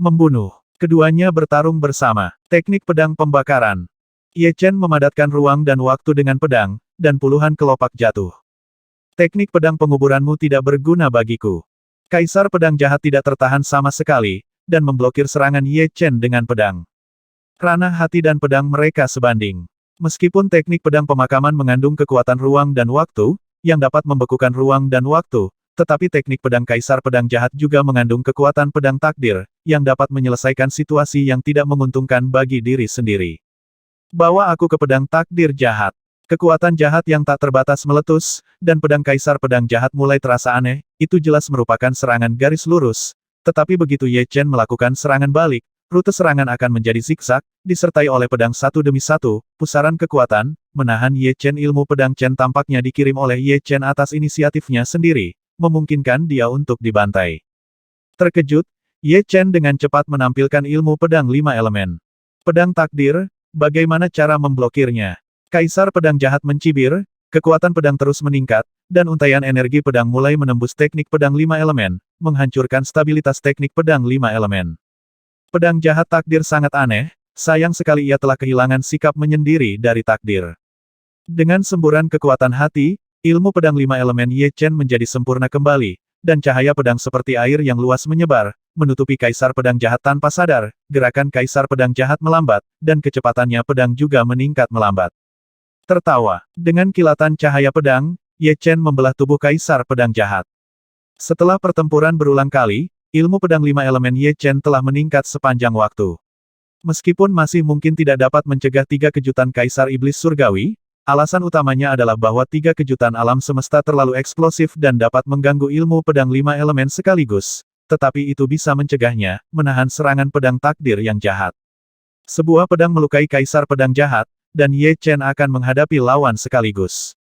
Membunuh. Keduanya bertarung bersama. Teknik pedang pembakaran. Ye Chen memadatkan ruang dan waktu dengan pedang, dan puluhan kelopak jatuh. Teknik pedang penguburanmu tidak berguna bagiku. Kaisar pedang jahat tidak tertahan sama sekali, dan memblokir serangan Ye Chen dengan pedang. Ranah hati dan pedang mereka sebanding. Meskipun teknik pedang pemakaman mengandung kekuatan ruang dan waktu, yang dapat membekukan ruang dan waktu, tetapi teknik pedang kaisar pedang jahat juga mengandung kekuatan pedang takdir, yang dapat menyelesaikan situasi yang tidak menguntungkan bagi diri sendiri. Bawa aku ke pedang takdir jahat. Kekuatan jahat yang tak terbatas meletus, dan pedang kaisar pedang jahat mulai terasa aneh, itu jelas merupakan serangan garis lurus. Tetapi begitu Ye Chen melakukan serangan balik, rute serangan akan menjadi zigzag, disertai oleh pedang satu demi satu, pusaran kekuatan, menahan Ye Chen. Ilmu pedang Chen tampaknya dikirim oleh Ye Chen atas inisiatifnya sendiri, memungkinkan dia untuk dibantai. Terkejut, Ye Chen dengan cepat menampilkan ilmu pedang 5 elemen. Pedang takdir, bagaimana cara memblokirnya? Kaisar pedang jahat mencibir, kekuatan pedang terus meningkat, dan untaian energi pedang mulai menembus teknik pedang 5 elemen, menghancurkan stabilitas teknik pedang 5 elemen. Pedang jahat takdir sangat aneh, sayang sekali ia telah kehilangan sikap menyendiri dari takdir. Dengan semburan kekuatan hati, ilmu pedang 5 elemen Ye Chen menjadi sempurna kembali, dan cahaya pedang seperti air yang luas menyebar, menutupi kaisar pedang jahat tanpa sadar, gerakan kaisar pedang jahat melambat, dan kecepatannya pedang juga meningkat melambat. Tertawa, dengan kilatan cahaya pedang, Ye Chen membelah tubuh kaisar pedang jahat. Setelah pertempuran berulang kali, ilmu pedang 5 elemen Ye Chen telah meningkat sepanjang waktu. Meskipun masih mungkin tidak dapat mencegah 3 kejutan kaisar iblis surgawi, alasan utamanya adalah bahwa 3 kejutan alam semesta terlalu eksplosif dan dapat mengganggu ilmu pedang 5 elemen sekaligus, tetapi itu bisa mencegahnya, menahan serangan pedang takdir yang jahat. Sebuah pedang melukai kaisar pedang jahat, dan Ye Chen akan menghadapi lawan sekaligus.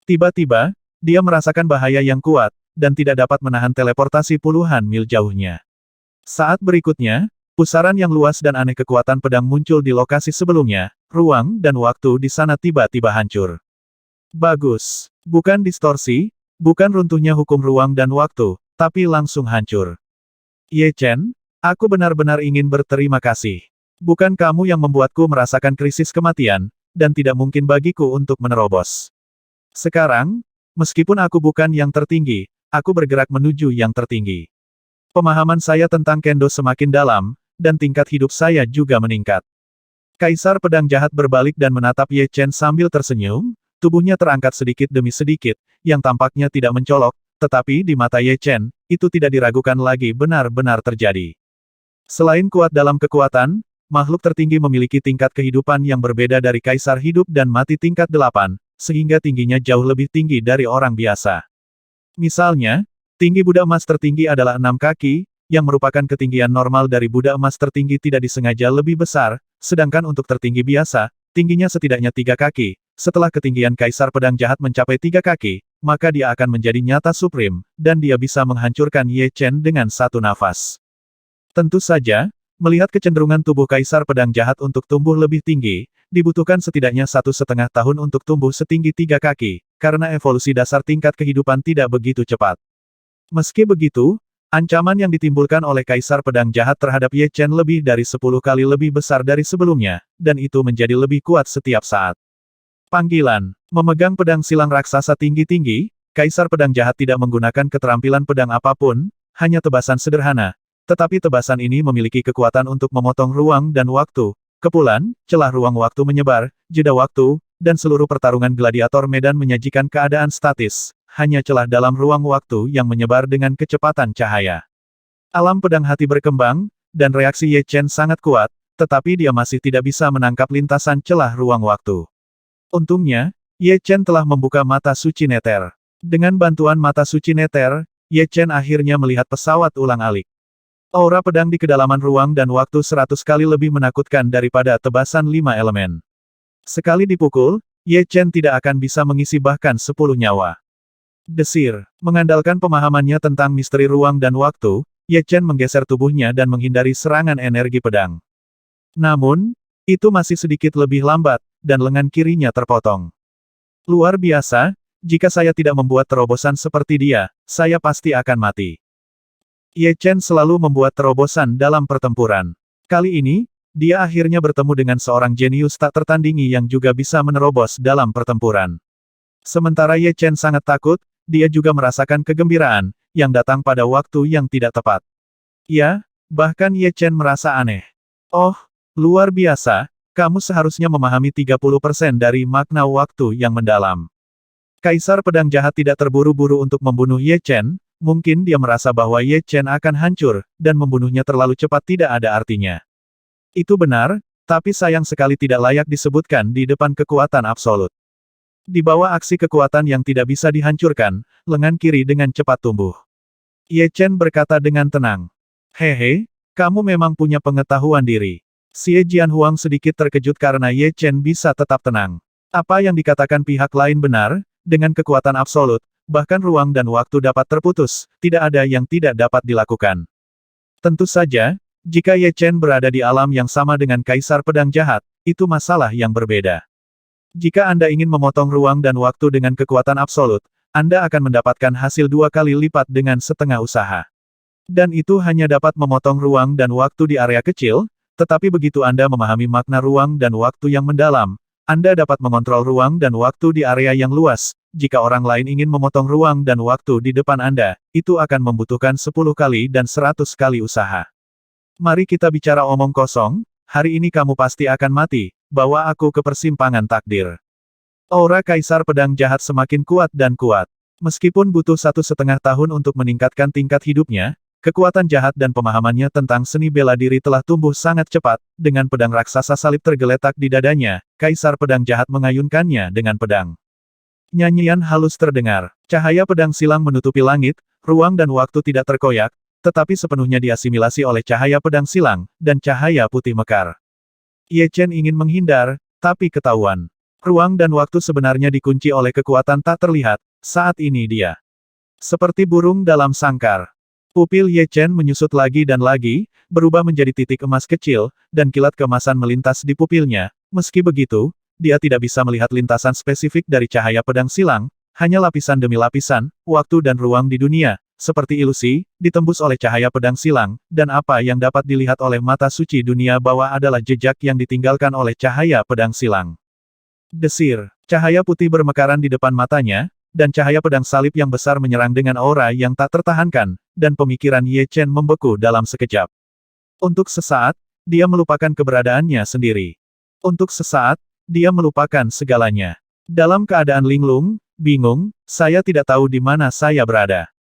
Tiba-tiba, dia merasakan bahaya yang kuat, dan tidak dapat menahan teleportasi puluhan mil jauhnya. Saat berikutnya, pusaran yang luas dan aneh kekuatan pedang muncul di lokasi sebelumnya, ruang dan waktu di sana tiba-tiba hancur. Bagus. Bukan distorsi, bukan runtuhnya hukum ruang dan waktu, tapi langsung hancur. Ye Chen, aku benar-benar ingin berterima kasih. Bukan kamu yang membuatku merasakan krisis kematian, dan tidak mungkin bagiku untuk menerobos. Sekarang, meskipun aku bukan yang tertinggi, aku bergerak menuju yang tertinggi. Pemahaman saya tentang kendo semakin dalam, dan tingkat hidup saya juga meningkat. Kaisar pedang jahat berbalik dan menatap Ye Chen sambil tersenyum, tubuhnya terangkat sedikit demi sedikit, yang tampaknya tidak mencolok, tetapi di mata Ye Chen, itu tidak diragukan lagi benar-benar terjadi. Selain kuat dalam kekuatan, makhluk tertinggi memiliki tingkat kehidupan yang berbeda dari kaisar hidup dan mati tingkat 8, sehingga tingginya jauh lebih tinggi dari orang biasa. Misalnya, tinggi Buddha emas tertinggi adalah 6 kaki, yang merupakan ketinggian normal dari Buddha emas tertinggi tidak disengaja lebih besar, sedangkan untuk tertinggi biasa, tingginya setidaknya 3 kaki. Setelah ketinggian kaisar pedang jahat mencapai 3 kaki, maka dia akan menjadi nyata suprim, dan dia bisa menghancurkan Ye Chen dengan satu nafas. Tentu saja, melihat kecenderungan tubuh kaisar pedang jahat untuk tumbuh lebih tinggi, dibutuhkan setidaknya 1,5 tahun untuk tumbuh setinggi 3 kaki, karena evolusi dasar tingkat kehidupan tidak begitu cepat. Meski begitu, ancaman yang ditimbulkan oleh kaisar pedang jahat terhadap Ye Chen lebih dari 10 kali lebih besar dari sebelumnya, dan itu menjadi lebih kuat setiap saat. Panggilan. Memegang pedang silang raksasa tinggi-tinggi, kaisar pedang jahat tidak menggunakan keterampilan pedang apapun, hanya tebasan sederhana. Tetapi tebasan ini memiliki kekuatan untuk memotong ruang dan waktu, kepulan, celah ruang waktu menyebar, jeda waktu, dan seluruh pertarungan gladiator medan menyajikan keadaan statis, hanya celah dalam ruang waktu yang menyebar dengan kecepatan cahaya. Alam pedang hati berkembang, dan reaksi Ye Chen sangat kuat, tetapi dia masih tidak bisa menangkap lintasan celah ruang waktu. Untungnya, Ye Chen telah membuka mata suci neter. Dengan bantuan mata suci neter, Ye Chen akhirnya melihat pesawat ulang-alik. Aura pedang di kedalaman ruang dan waktu 100 kali lebih menakutkan daripada tebasan 5 elemen. Sekali dipukul, Ye Chen tidak akan bisa mengisi bahkan 10 nyawa. Desir. Mengandalkan pemahamannya tentang misteri ruang dan waktu, Ye Chen menggeser tubuhnya dan menghindari serangan energi pedang. Namun, itu masih sedikit lebih lambat, dan lengan kirinya terpotong. Luar biasa, jika saya tidak membuat terobosan seperti dia, saya pasti akan mati. Ye Chen selalu membuat terobosan dalam pertempuran. Kali ini, dia akhirnya bertemu dengan seorang jenius tak tertandingi yang juga bisa menerobos dalam pertempuran. Sementara Ye Chen sangat takut, dia juga merasakan kegembiraan, yang datang pada waktu yang tidak tepat. Ya, bahkan Ye Chen merasa aneh. Oh, luar biasa, kamu seharusnya memahami 30% dari makna waktu yang mendalam. Kaisar pedang jahat tidak terburu-buru untuk membunuh Ye Chen, mungkin dia merasa bahwa Ye Chen akan hancur, dan membunuhnya terlalu cepat tidak ada artinya. Itu benar, tapi sayang sekali tidak layak disebutkan di depan kekuatan absolut. Di bawah aksi kekuatan yang tidak bisa dihancurkan, lengan kiri dengan cepat tumbuh. Ye Chen berkata dengan tenang. Hehe, kamu memang punya pengetahuan diri. Xie Jianhuang sedikit terkejut karena Ye Chen bisa tetap tenang. Apa yang dikatakan pihak lain benar, dengan kekuatan absolut, bahkan ruang dan waktu dapat terputus, tidak ada yang tidak dapat dilakukan. Tentu saja, jika Ye Chen berada di alam yang sama dengan Kaisar Pedang Jahat, itu masalah yang berbeda. Jika Anda ingin memotong ruang dan waktu dengan kekuatan absolut, Anda akan mendapatkan hasil 2 kali lipat dengan setengah usaha. Dan itu hanya dapat memotong ruang dan waktu di area kecil, tetapi begitu Anda memahami makna ruang dan waktu yang mendalam, Anda dapat mengontrol ruang dan waktu di area yang luas. Jika orang lain ingin memotong ruang dan waktu di depan Anda, itu akan membutuhkan 10 kali dan 100 kali usaha. Mari kita bicara omong kosong, hari ini kamu pasti akan mati, bawa aku ke persimpangan takdir. Aura Kaisar Pedang Jahat semakin kuat dan kuat. Meskipun butuh 1,5 tahun untuk meningkatkan tingkat hidupnya, kekuatan jahat dan pemahamannya tentang seni bela diri telah tumbuh sangat cepat. Dengan pedang raksasa salib tergeletak di dadanya, Kaisar Pedang Jahat mengayunkannya dengan pedang. Nyanyian halus terdengar. Cahaya pedang silang menutupi langit, ruang dan waktu tidak terkoyak, tetapi sepenuhnya diasimilasi oleh cahaya pedang silang, dan cahaya putih mekar. Ye Chen ingin menghindar, tapi ketahuan. Ruang dan waktu sebenarnya dikunci oleh kekuatan tak terlihat, saat ini dia seperti burung dalam sangkar. Pupil Ye Chen menyusut lagi dan lagi, berubah menjadi titik emas kecil, dan kilat keemasan melintas di pupilnya. Meski begitu, dia tidak bisa melihat lintasan spesifik dari cahaya pedang silang, hanya lapisan demi lapisan, waktu dan ruang di dunia, seperti ilusi, ditembus oleh cahaya pedang silang, dan apa yang dapat dilihat oleh mata suci dunia bawah adalah jejak yang ditinggalkan oleh cahaya pedang silang. Desir, cahaya putih bermekaran di depan matanya, dan cahaya pedang salib yang besar menyerang dengan aura yang tak tertahankan, dan pemikiran Ye Chen membeku dalam sekejap. Untuk sesaat, dia melupakan keberadaannya sendiri. Untuk sesaat, dia melupakan segalanya. Dalam keadaan linglung, bingung, saya tidak tahu di mana saya berada.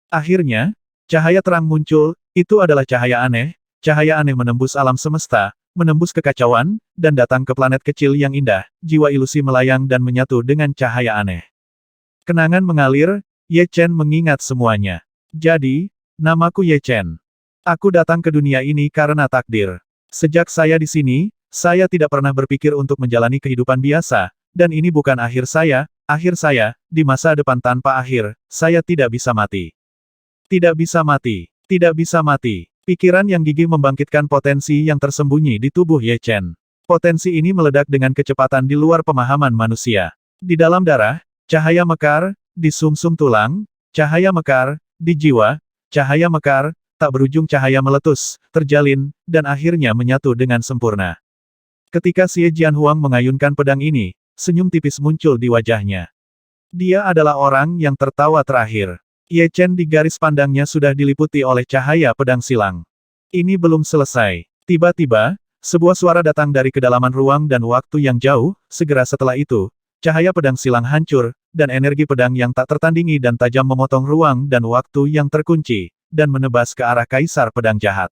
Akhirnya, cahaya terang muncul, itu adalah cahaya aneh menembus alam semesta, menembus kekacauan, dan datang ke planet kecil yang indah, jiwa ilusi melayang dan menyatu dengan cahaya aneh. Kenangan mengalir, Ye Chen mengingat semuanya. Jadi, namaku Ye Chen. Aku datang ke dunia ini karena takdir. Sejak saya di sini, saya tidak pernah berpikir untuk menjalani kehidupan biasa, dan ini bukan akhir saya, di masa depan tanpa akhir, saya tidak bisa mati. Tidak bisa mati. Tidak bisa mati. Pikiran yang gigih membangkitkan potensi yang tersembunyi di tubuh Ye Chen. Potensi ini meledak dengan kecepatan di luar pemahaman manusia. Di dalam darah, cahaya mekar, di sumsum tulang, cahaya mekar, di jiwa, cahaya mekar, tak berujung cahaya meletus, terjalin, dan akhirnya menyatu dengan sempurna. Ketika Xie Jianhuang mengayunkan pedang ini, senyum tipis muncul di wajahnya. Dia adalah orang yang tertawa terakhir. Ye Chen di garis pandangnya sudah diliputi oleh cahaya pedang silang. Ini belum selesai. Tiba-tiba, sebuah suara datang dari kedalaman ruang dan waktu yang jauh, segera setelah itu, cahaya pedang silang hancur, dan energi pedang yang tak tertandingi dan tajam memotong ruang dan waktu yang terkunci, dan menebas ke arah Kaisar Pedang Jahat.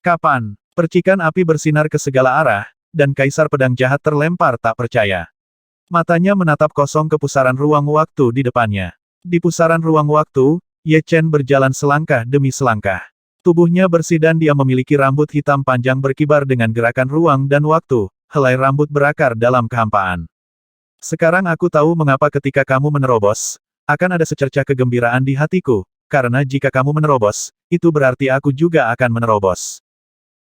Kapan? Percikan api bersinar ke segala arah, dan Kaisar Pedang Jahat terlempar tak percaya. Matanya menatap kosong ke pusaran ruang waktu di depannya. Di pusaran ruang waktu, Ye Chen berjalan selangkah demi selangkah. Tubuhnya bersih dan dia memiliki rambut hitam panjang berkibar dengan gerakan ruang dan waktu, helai rambut berakar dalam kehampaan. Sekarang aku tahu mengapa ketika kamu menerobos, akan ada secercah kegembiraan di hatiku, karena jika kamu menerobos, itu berarti aku juga akan menerobos.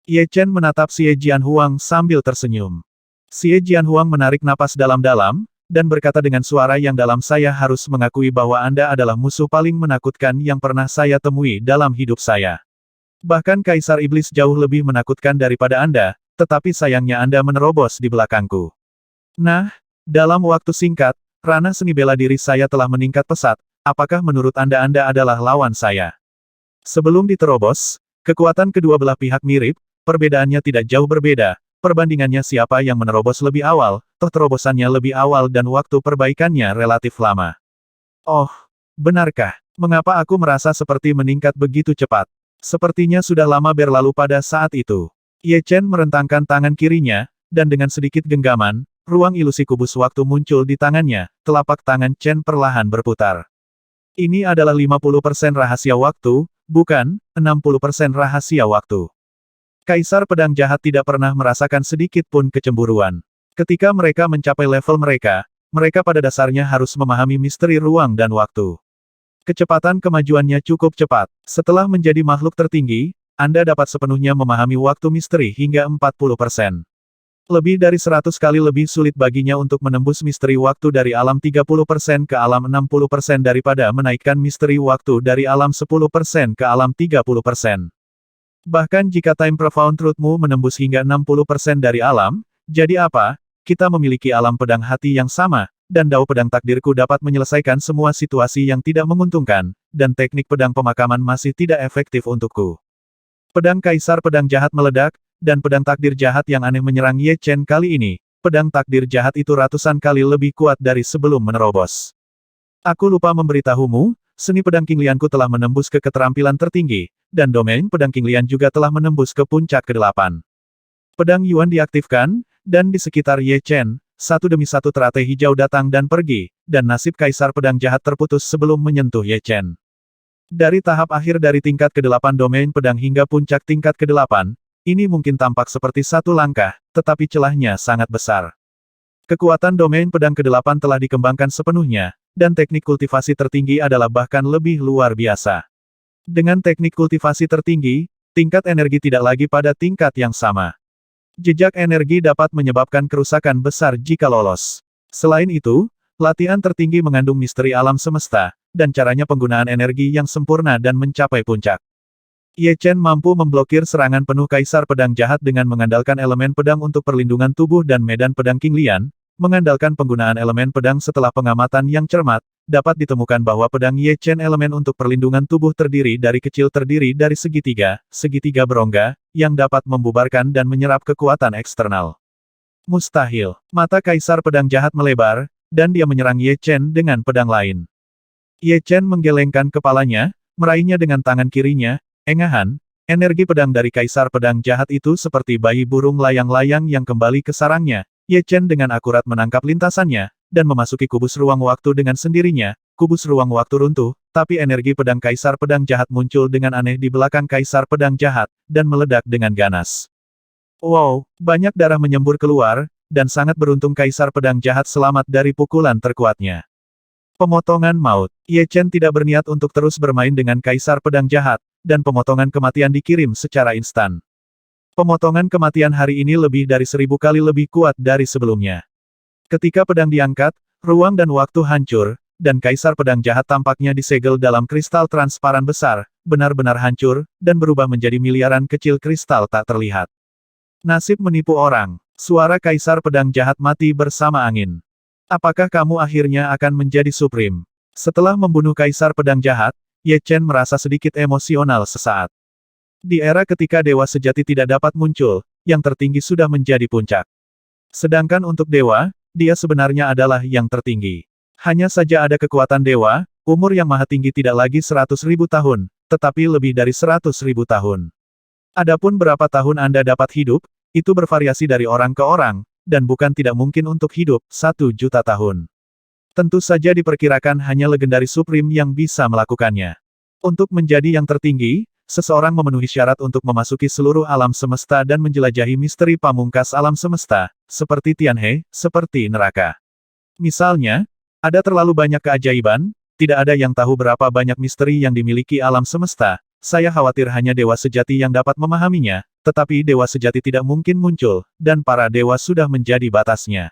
Ye Chen menatap Xie Jianhuang sambil tersenyum. Xie Jianhuang menarik napas dalam-dalam, dan berkata dengan suara yang dalam, saya harus mengakui bahwa Anda adalah musuh paling menakutkan yang pernah saya temui dalam hidup saya. Bahkan Kaisar Iblis jauh lebih menakutkan daripada Anda, tetapi sayangnya Anda menerobos di belakangku. Nah, dalam waktu singkat, ranah seni bela diri saya telah meningkat pesat, apakah menurut Anda adalah lawan saya? Sebelum diterobos, kekuatan kedua belah pihak mirip, perbedaannya tidak jauh berbeda. Perbandingannya siapa yang menerobos lebih awal, toh terobosannya lebih awal dan waktu perbaikannya relatif lama. Oh, benarkah? Mengapa aku merasa seperti meningkat begitu cepat? Sepertinya sudah lama berlalu pada saat itu. Ye Chen merentangkan tangan kirinya, dan dengan sedikit genggaman, ruang ilusi kubus waktu muncul di tangannya, telapak tangan Chen perlahan berputar. Ini adalah 50% rahasia waktu, bukan 60% rahasia waktu. Kaisar Pedang Jahat tidak pernah merasakan sedikit pun kecemburuan. Ketika mereka mencapai level mereka, mereka pada dasarnya harus memahami misteri ruang dan waktu. Kecepatan kemajuannya cukup cepat. Setelah menjadi makhluk tertinggi, Anda dapat sepenuhnya memahami waktu misteri hingga 40%. Lebih dari 100 kali lebih sulit baginya untuk menembus misteri waktu dari alam 30% ke alam 60% daripada menaikkan misteri waktu dari alam 10% ke alam 30%. Bahkan jika time profound truth-mu menembus hingga 60% dari alam, jadi apa? Kita memiliki alam pedang hati yang sama, dan dao pedang takdirku dapat menyelesaikan semua situasi yang tidak menguntungkan, dan teknik pedang pemakaman masih tidak efektif untukku. Pedang kaisar pedang jahat meledak, dan pedang takdir jahat yang aneh menyerang Ye Chen kali ini. Pedang takdir jahat itu ratusan kali lebih kuat dari sebelum menerobos. Aku lupa memberitahumu, seni pedang Qinglianku telah menembus ke keterampilan tertinggi, dan domain pedang Qinglian juga telah menembus ke puncak ke-8. Pedang Yuan diaktifkan, dan di sekitar Ye Chen, satu demi satu teratai hijau datang dan pergi, dan nasib kaisar pedang jahat terputus sebelum menyentuh Ye Chen. Dari tahap akhir dari tingkat ke-8 domain pedang hingga puncak tingkat ke-8, ini mungkin tampak seperti satu langkah, tetapi celahnya sangat besar. Kekuatan domain pedang ke-8 telah dikembangkan sepenuhnya, dan teknik kultivasi tertinggi adalah bahkan lebih luar biasa. Dengan teknik kultivasi tertinggi, tingkat energi tidak lagi pada tingkat yang sama. Jejak energi dapat menyebabkan kerusakan besar jika lolos. Selain itu, latihan tertinggi mengandung misteri alam semesta, dan caranya penggunaan energi yang sempurna dan mencapai puncak. Ye Chen mampu memblokir serangan penuh kaisar pedang jahat dengan mengandalkan elemen pedang untuk perlindungan tubuh dan medan pedang Qinglian, mengandalkan penggunaan elemen pedang setelah pengamatan yang cermat, dapat ditemukan bahwa pedang Ye Chen elemen untuk perlindungan tubuh terdiri dari segitiga berongga, yang dapat membubarkan dan menyerap kekuatan eksternal. Mustahil. Mata kaisar pedang jahat melebar, dan dia menyerang Ye Chen dengan pedang lain. Ye Chen menggelengkan kepalanya, meraihnya dengan tangan kirinya, engahan, energi pedang dari kaisar pedang jahat itu seperti bayi burung layang-layang yang kembali ke sarangnya. Ye Chen dengan akurat menangkap lintasannya, dan memasuki kubus ruang waktu dengan sendirinya. Kubus ruang waktu runtuh, tapi energi pedang kaisar pedang jahat muncul dengan aneh di belakang kaisar pedang jahat, dan meledak dengan ganas. Wow, banyak darah menyembur keluar, dan sangat beruntung kaisar pedang jahat selamat dari pukulan terkuatnya. Pemotongan maut. Ye Chen tidak berniat untuk terus bermain dengan kaisar pedang jahat, dan pemotongan kematian dikirim secara instan. Pemotongan kematian hari ini lebih dari 1000 kali lebih kuat dari sebelumnya. Ketika pedang diangkat, ruang dan waktu hancur, dan kaisar pedang jahat tampaknya disegel dalam kristal transparan besar, benar-benar hancur, dan berubah menjadi miliaran kecil kristal tak terlihat. Nasib menipu orang. Suara kaisar pedang jahat mati bersama angin. Apakah kamu akhirnya akan menjadi supreme? Setelah membunuh kaisar pedang jahat, Ye Chen merasa sedikit emosional sesaat. Di era ketika dewa sejati tidak dapat muncul, yang tertinggi sudah menjadi puncak. Sedangkan untuk dewa, dia sebenarnya adalah yang tertinggi. Hanya saja ada kekuatan dewa, umur yang maha tinggi tidak lagi 100.000 tahun, tetapi lebih dari 100.000 tahun. Adapun berapa tahun Anda dapat hidup, itu bervariasi dari orang ke orang, dan bukan tidak mungkin untuk hidup 1.000.000 tahun. Tentu saja diperkirakan hanya legendaris supreme yang bisa melakukannya. Untuk menjadi yang tertinggi, seseorang memenuhi syarat untuk memasuki seluruh alam semesta dan menjelajahi misteri pamungkas alam semesta, seperti Tianhe, seperti neraka. Misalnya, ada terlalu banyak keajaiban, tidak ada yang tahu berapa banyak misteri yang dimiliki alam semesta. Saya khawatir hanya dewa sejati yang dapat memahaminya, tetapi dewa sejati tidak mungkin muncul, dan para dewa sudah menjadi batasnya.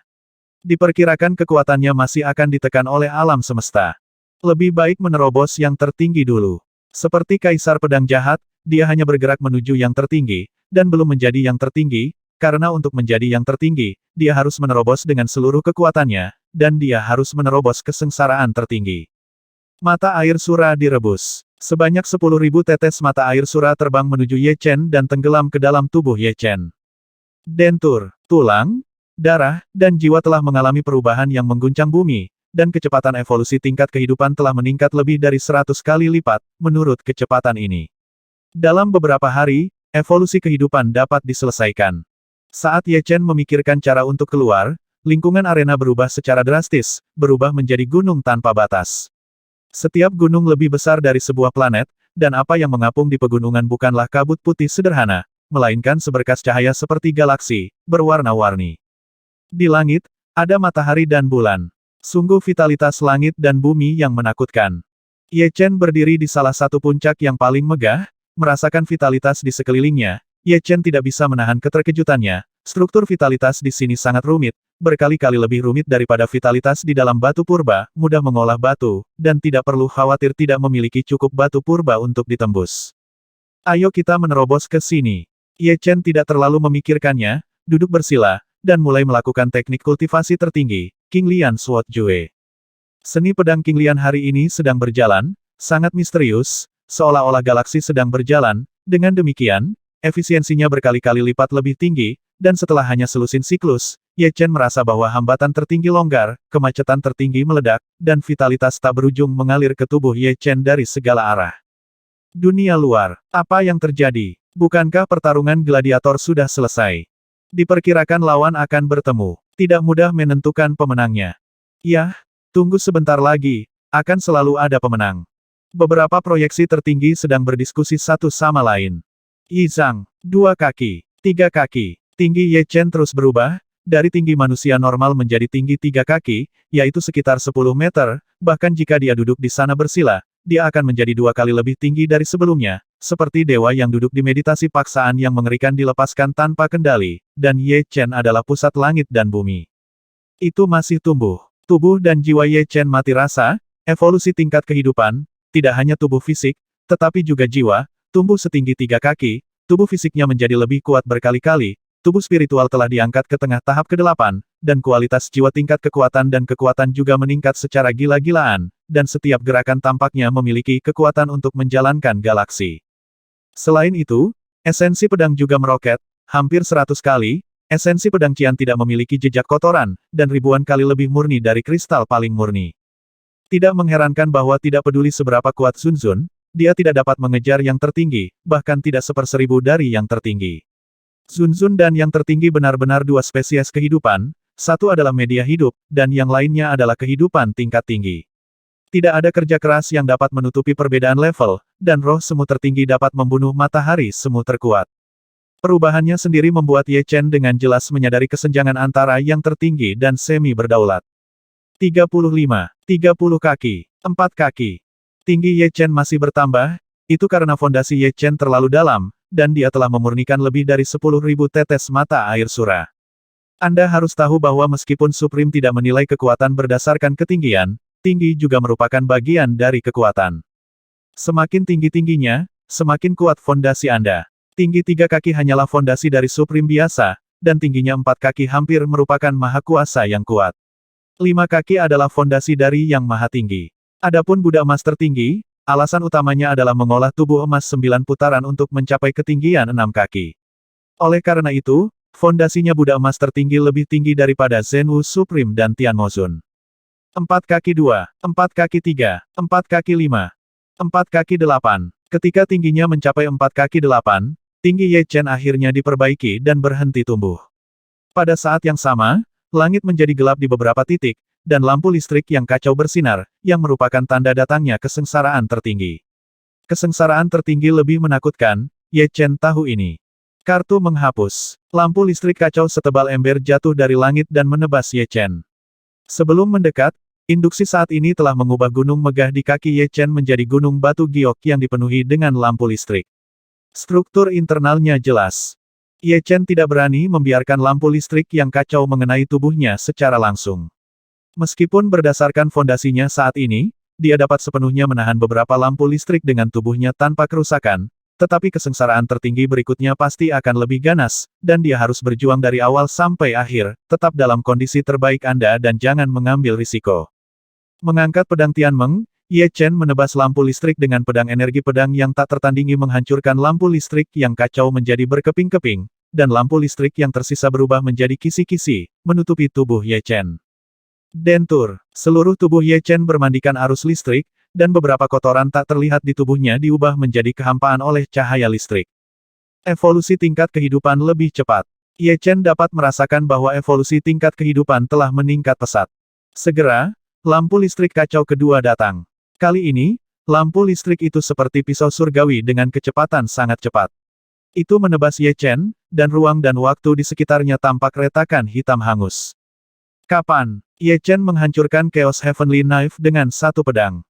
Diperkirakan kekuatannya masih akan ditekan oleh alam semesta. Lebih baik menerobos yang tertinggi dulu. Seperti kaisar pedang jahat, dia hanya bergerak menuju yang tertinggi, dan belum menjadi yang tertinggi, karena untuk menjadi yang tertinggi, dia harus menerobos dengan seluruh kekuatannya, dan dia harus menerobos kesengsaraan tertinggi. Mata air sura direbus. Sebanyak 10.000 tetes mata air sura terbang menuju Ye Chen dan tenggelam ke dalam tubuh Ye Chen. Dentur, tulang, darah, dan jiwa telah mengalami perubahan yang mengguncang bumi, dan kecepatan evolusi tingkat kehidupan telah meningkat lebih dari 100 kali lipat, menurut kecepatan ini. Dalam beberapa hari, evolusi kehidupan dapat diselesaikan. Saat Ye Chen memikirkan cara untuk keluar, lingkungan arena berubah secara drastis, berubah menjadi gunung tanpa batas. Setiap gunung lebih besar dari sebuah planet, dan apa yang mengapung di pegunungan bukanlah kabut putih sederhana, melainkan seberkas cahaya seperti galaksi, berwarna-warni. Di langit, ada matahari dan bulan. Sungguh vitalitas langit dan bumi yang menakutkan. Ye Chen berdiri di salah satu puncak yang paling megah, merasakan vitalitas di sekelilingnya, Ye Chen tidak bisa menahan keterkejutannya. Struktur vitalitas di sini sangat rumit, berkali-kali lebih rumit daripada vitalitas di dalam batu purba, mudah mengolah batu, dan tidak perlu khawatir tidak memiliki cukup batu purba untuk ditembus. Ayo kita menerobos ke sini. Ye Chen tidak terlalu memikirkannya, duduk bersila, dan mulai melakukan teknik kultivasi tertinggi, King Lian Sword Jue. Seni pedang King Lian hari ini sedang berjalan, sangat misterius, seolah-olah galaksi sedang berjalan, dengan demikian, efisiensinya berkali-kali lipat lebih tinggi, dan setelah hanya selusin siklus, Ye Chen merasa bahwa hambatan tertinggi longgar, kemacetan tertinggi meledak, dan vitalitas tak berujung mengalir ke tubuh Ye Chen dari segala arah. Dunia luar, apa yang terjadi? Bukankah pertarungan gladiator sudah selesai? Diperkirakan lawan akan bertemu. Tidak mudah menentukan pemenangnya. Yah, tunggu sebentar lagi, akan selalu ada pemenang. Beberapa proyeksi tertinggi sedang berdiskusi satu sama lain. Yi Zhang, 2 kaki, 3 kaki. Tinggi Ye Chen terus berubah, dari tinggi manusia normal menjadi tinggi 3 kaki, yaitu sekitar 10 meter, bahkan jika dia duduk di sana bersila, dia akan menjadi 2 kali lebih tinggi dari sebelumnya, seperti dewa yang duduk di meditasi paksaan yang mengerikan dilepaskan tanpa kendali, dan Ye Chen adalah pusat langit dan bumi. Itu masih tumbuh. Tubuh dan jiwa Ye Chen mati rasa, evolusi tingkat kehidupan, tidak hanya tubuh fisik, tetapi juga jiwa, tumbuh setinggi 3 kaki, tubuh fisiknya menjadi lebih kuat berkali-kali, tubuh spiritual telah diangkat ke tengah tahap ke-8, dan kualitas jiwa tingkat kekuatan dan kekuatan juga meningkat secara gila-gilaan, dan setiap gerakan tampaknya memiliki kekuatan untuk menjalankan galaksi. Selain itu, esensi pedang juga meroket, hampir 100 kali, esensi pedang Qian tidak memiliki jejak kotoran, dan ribuan kali lebih murni dari kristal paling murni. Tidak mengherankan bahwa tidak peduli seberapa kuat Sun Zun, dia tidak dapat mengejar yang tertinggi, bahkan tidak 1/1000 dari yang tertinggi. Sun Zun dan yang tertinggi benar-benar 2 spesies kehidupan, satu adalah media hidup, dan yang lainnya adalah kehidupan tingkat tinggi. Tidak ada kerja keras yang dapat menutupi perbedaan level, dan roh semu tertinggi dapat membunuh matahari semu terkuat. Perubahannya sendiri membuat Ye Chen dengan jelas menyadari kesenjangan antara yang tertinggi dan semi berdaulat. 35, 30 kaki, 4 kaki. Tinggi Ye Chen masih bertambah, itu karena fondasi Ye Chen terlalu dalam, dan dia telah memurnikan lebih dari 10.000 tetes mata air surah. Anda harus tahu bahwa meskipun Supreme tidak menilai kekuatan berdasarkan ketinggian, tinggi juga merupakan bagian dari kekuatan. Semakin tinggi-tingginya, semakin kuat fondasi Anda. Tinggi 3 kaki hanyalah fondasi dari Supreme biasa, dan tingginya 4 kaki hampir merupakan maha kuasa yang kuat. 5 kaki adalah fondasi dari yang maha tinggi. Adapun Buddha emas tertinggi, alasan utamanya adalah mengolah tubuh emas 9 putaran untuk mencapai ketinggian 6 kaki. Oleh karena itu, fondasinya Buddha emas tertinggi lebih tinggi daripada Zenwu Supreme dan Tianmozun. 4 kaki 2, 4 kaki 3, 4 kaki 5, 4 kaki 8. Ketika tingginya mencapai 4 kaki 8, tinggi Ye Chen akhirnya diperbaiki dan berhenti tumbuh. Pada saat yang sama, langit menjadi gelap di beberapa titik, dan lampu listrik yang kacau bersinar, yang merupakan tanda datangnya kesengsaraan tertinggi. Kesengsaraan tertinggi lebih menakutkan, Ye Chen tahu ini. Kartu menghapus. Lampu listrik kacau setebal ember jatuh dari langit dan menebas Ye Chen. Sebelum mendekat, induksi saat ini telah mengubah gunung megah di kaki Ye Chen menjadi gunung batu giok yang dipenuhi dengan lampu listrik. Struktur internalnya jelas. Ye Chen tidak berani membiarkan lampu listrik yang kacau mengenai tubuhnya secara langsung. Meskipun berdasarkan fondasinya saat ini, dia dapat sepenuhnya menahan beberapa lampu listrik dengan tubuhnya tanpa kerusakan, tetapi kesengsaraan tertinggi berikutnya pasti akan lebih ganas, dan dia harus berjuang dari awal sampai akhir, tetap dalam kondisi terbaik Anda dan jangan mengambil risiko. Mengangkat pedang Tianmeng, Ye Chen menebas lampu listrik dengan pedang energi pedang yang tak tertandingi menghancurkan lampu listrik yang kacau menjadi berkeping-keping, dan lampu listrik yang tersisa berubah menjadi kisi-kisi, menutupi tubuh Ye Chen. Dentur, seluruh tubuh Ye Chen bermandikan arus listrik, dan beberapa kotoran tak terlihat di tubuhnya diubah menjadi kehampaan oleh cahaya listrik. Evolusi tingkat kehidupan lebih cepat. Ye Chen dapat merasakan bahwa evolusi tingkat kehidupan telah meningkat pesat. Segera, lampu listrik kacau kedua datang. Kali ini, lampu listrik itu seperti pisau surgawi dengan kecepatan sangat cepat. Itu menebas Ye Chen, dan ruang dan waktu di sekitarnya tampak retakan hitam hangus. Kapan? Ye Chen menghancurkan Chaos Heavenly Knife dengan satu pedang.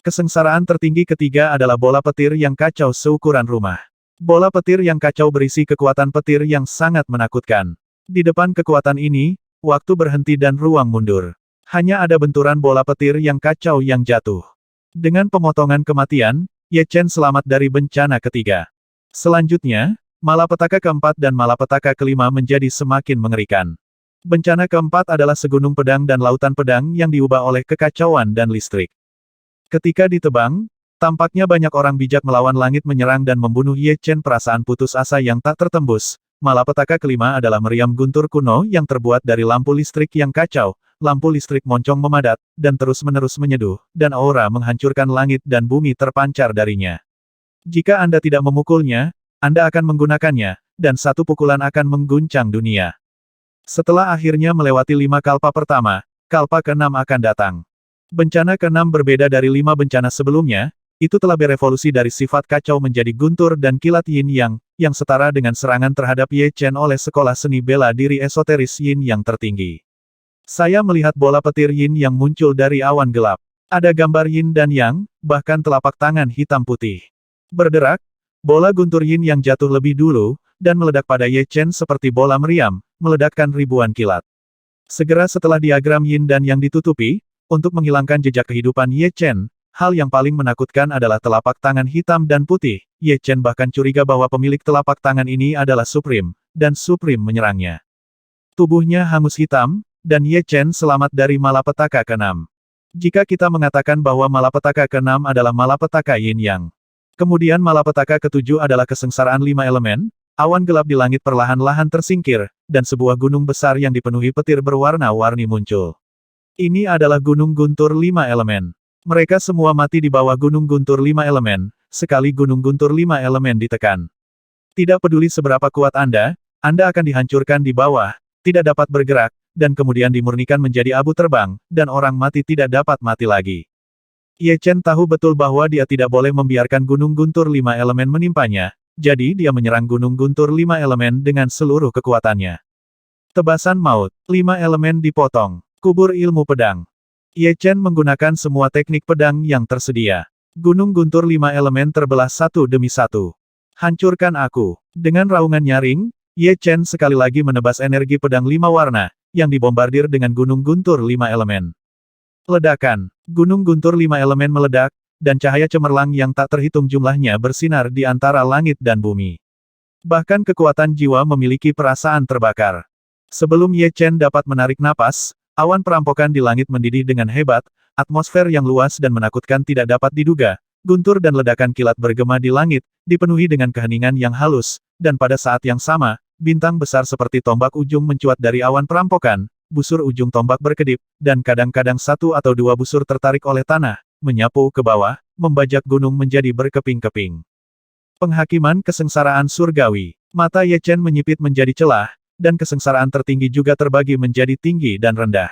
Kesengsaraan tertinggi ketiga adalah bola petir yang kacau seukuran rumah. Bola petir yang kacau berisi kekuatan petir yang sangat menakutkan. Di depan kekuatan ini, waktu berhenti dan ruang mundur. Hanya ada benturan bola petir yang kacau yang jatuh. Dengan pemotongan kematian, Ye Chen selamat dari bencana ketiga. Selanjutnya, malapetaka keempat dan malapetaka kelima menjadi semakin mengerikan. Bencana keempat adalah segunung pedang dan lautan pedang yang diubah oleh kekacauan dan listrik. Ketika ditebang, tampaknya banyak orang bijak melawan langit menyerang dan membunuh Ye Chen. Perasaan putus asa yang tak tertembus. Malapetaka kelima adalah meriam guntur kuno yang terbuat dari lampu listrik yang kacau. Lampu listrik moncong memadat, dan terus-menerus menyeduh, dan aura menghancurkan langit dan bumi terpancar darinya. Jika Anda tidak memukulnya, Anda akan menggunakannya, dan satu pukulan akan mengguncang dunia. Setelah akhirnya melewati 5 kalpa pertama, kalpa ke-6 akan datang. Bencana ke-6 berbeda dari 5 bencana sebelumnya, itu telah berevolusi dari sifat kacau menjadi guntur dan kilat yin yang setara dengan serangan terhadap Ye Chen oleh sekolah seni bela diri esoteris yin yang tertinggi. Saya melihat bola petir yin yang muncul dari awan gelap. Ada gambar yin dan yang, bahkan telapak tangan hitam putih. Berderak, bola guntur yin yang jatuh lebih dulu, dan meledak pada Ye Chen seperti bola meriam, meledakkan ribuan kilat. Segera setelah diagram yin dan yang ditutupi, untuk menghilangkan jejak kehidupan Ye Chen, hal yang paling menakutkan adalah telapak tangan hitam dan putih. Ye Chen bahkan curiga bahwa pemilik telapak tangan ini adalah Supreme, dan Supreme menyerangnya. Tubuhnya hangus hitam, dan Ye Chen selamat dari malapetaka ke-6. Jika kita mengatakan bahwa malapetaka ke-6 adalah malapetaka yin-yang. Kemudian malapetaka ke-7 adalah kesengsaraan 5 elemen, awan gelap di langit perlahan-lahan tersingkir, dan sebuah gunung besar yang dipenuhi petir berwarna-warni muncul. Ini adalah gunung guntur 5 elemen. Mereka semua mati di bawah gunung guntur 5 elemen, sekali gunung guntur 5 elemen ditekan. Tidak peduli seberapa kuat Anda akan dihancurkan di bawah, tidak dapat bergerak, dan kemudian dimurnikan menjadi abu terbang, dan orang mati tidak dapat mati lagi. Ye Chen tahu betul bahwa dia tidak boleh membiarkan gunung guntur 5 elemen menimpanya, jadi dia menyerang gunung guntur 5 elemen dengan seluruh kekuatannya. Tebasan maut, 5 elemen dipotong, kubur ilmu pedang. Ye Chen menggunakan semua teknik pedang yang tersedia. Gunung guntur 5 elemen terbelah satu demi satu. Hancurkan aku. Dengan raungan nyaring, Ye Chen sekali lagi menebas energi pedang 5 warna, yang dibombardir dengan gunung guntur 5 elemen. Ledakan. Gunung guntur 5 elemen meledak, dan cahaya cemerlang yang tak terhitung jumlahnya bersinar di antara langit dan bumi. Bahkan kekuatan jiwa memiliki perasaan terbakar. Sebelum Ye Chen dapat menarik napas, awan perampokan di langit mendidih dengan hebat, atmosfer yang luas dan menakutkan tidak dapat diduga, guntur dan ledakan kilat bergema di langit, dipenuhi dengan keheningan yang halus, dan pada saat yang sama, bintang besar seperti tombak ujung mencuat dari awan perampokan, busur ujung tombak berkedip, dan kadang-kadang satu atau dua busur tertarik oleh tanah, menyapu ke bawah, membajak gunung menjadi berkeping-keping. Penghakiman kesengsaraan surgawi. Mata Ye Chen menyipit menjadi celah, dan kesengsaraan tertinggi juga terbagi menjadi tinggi dan rendah.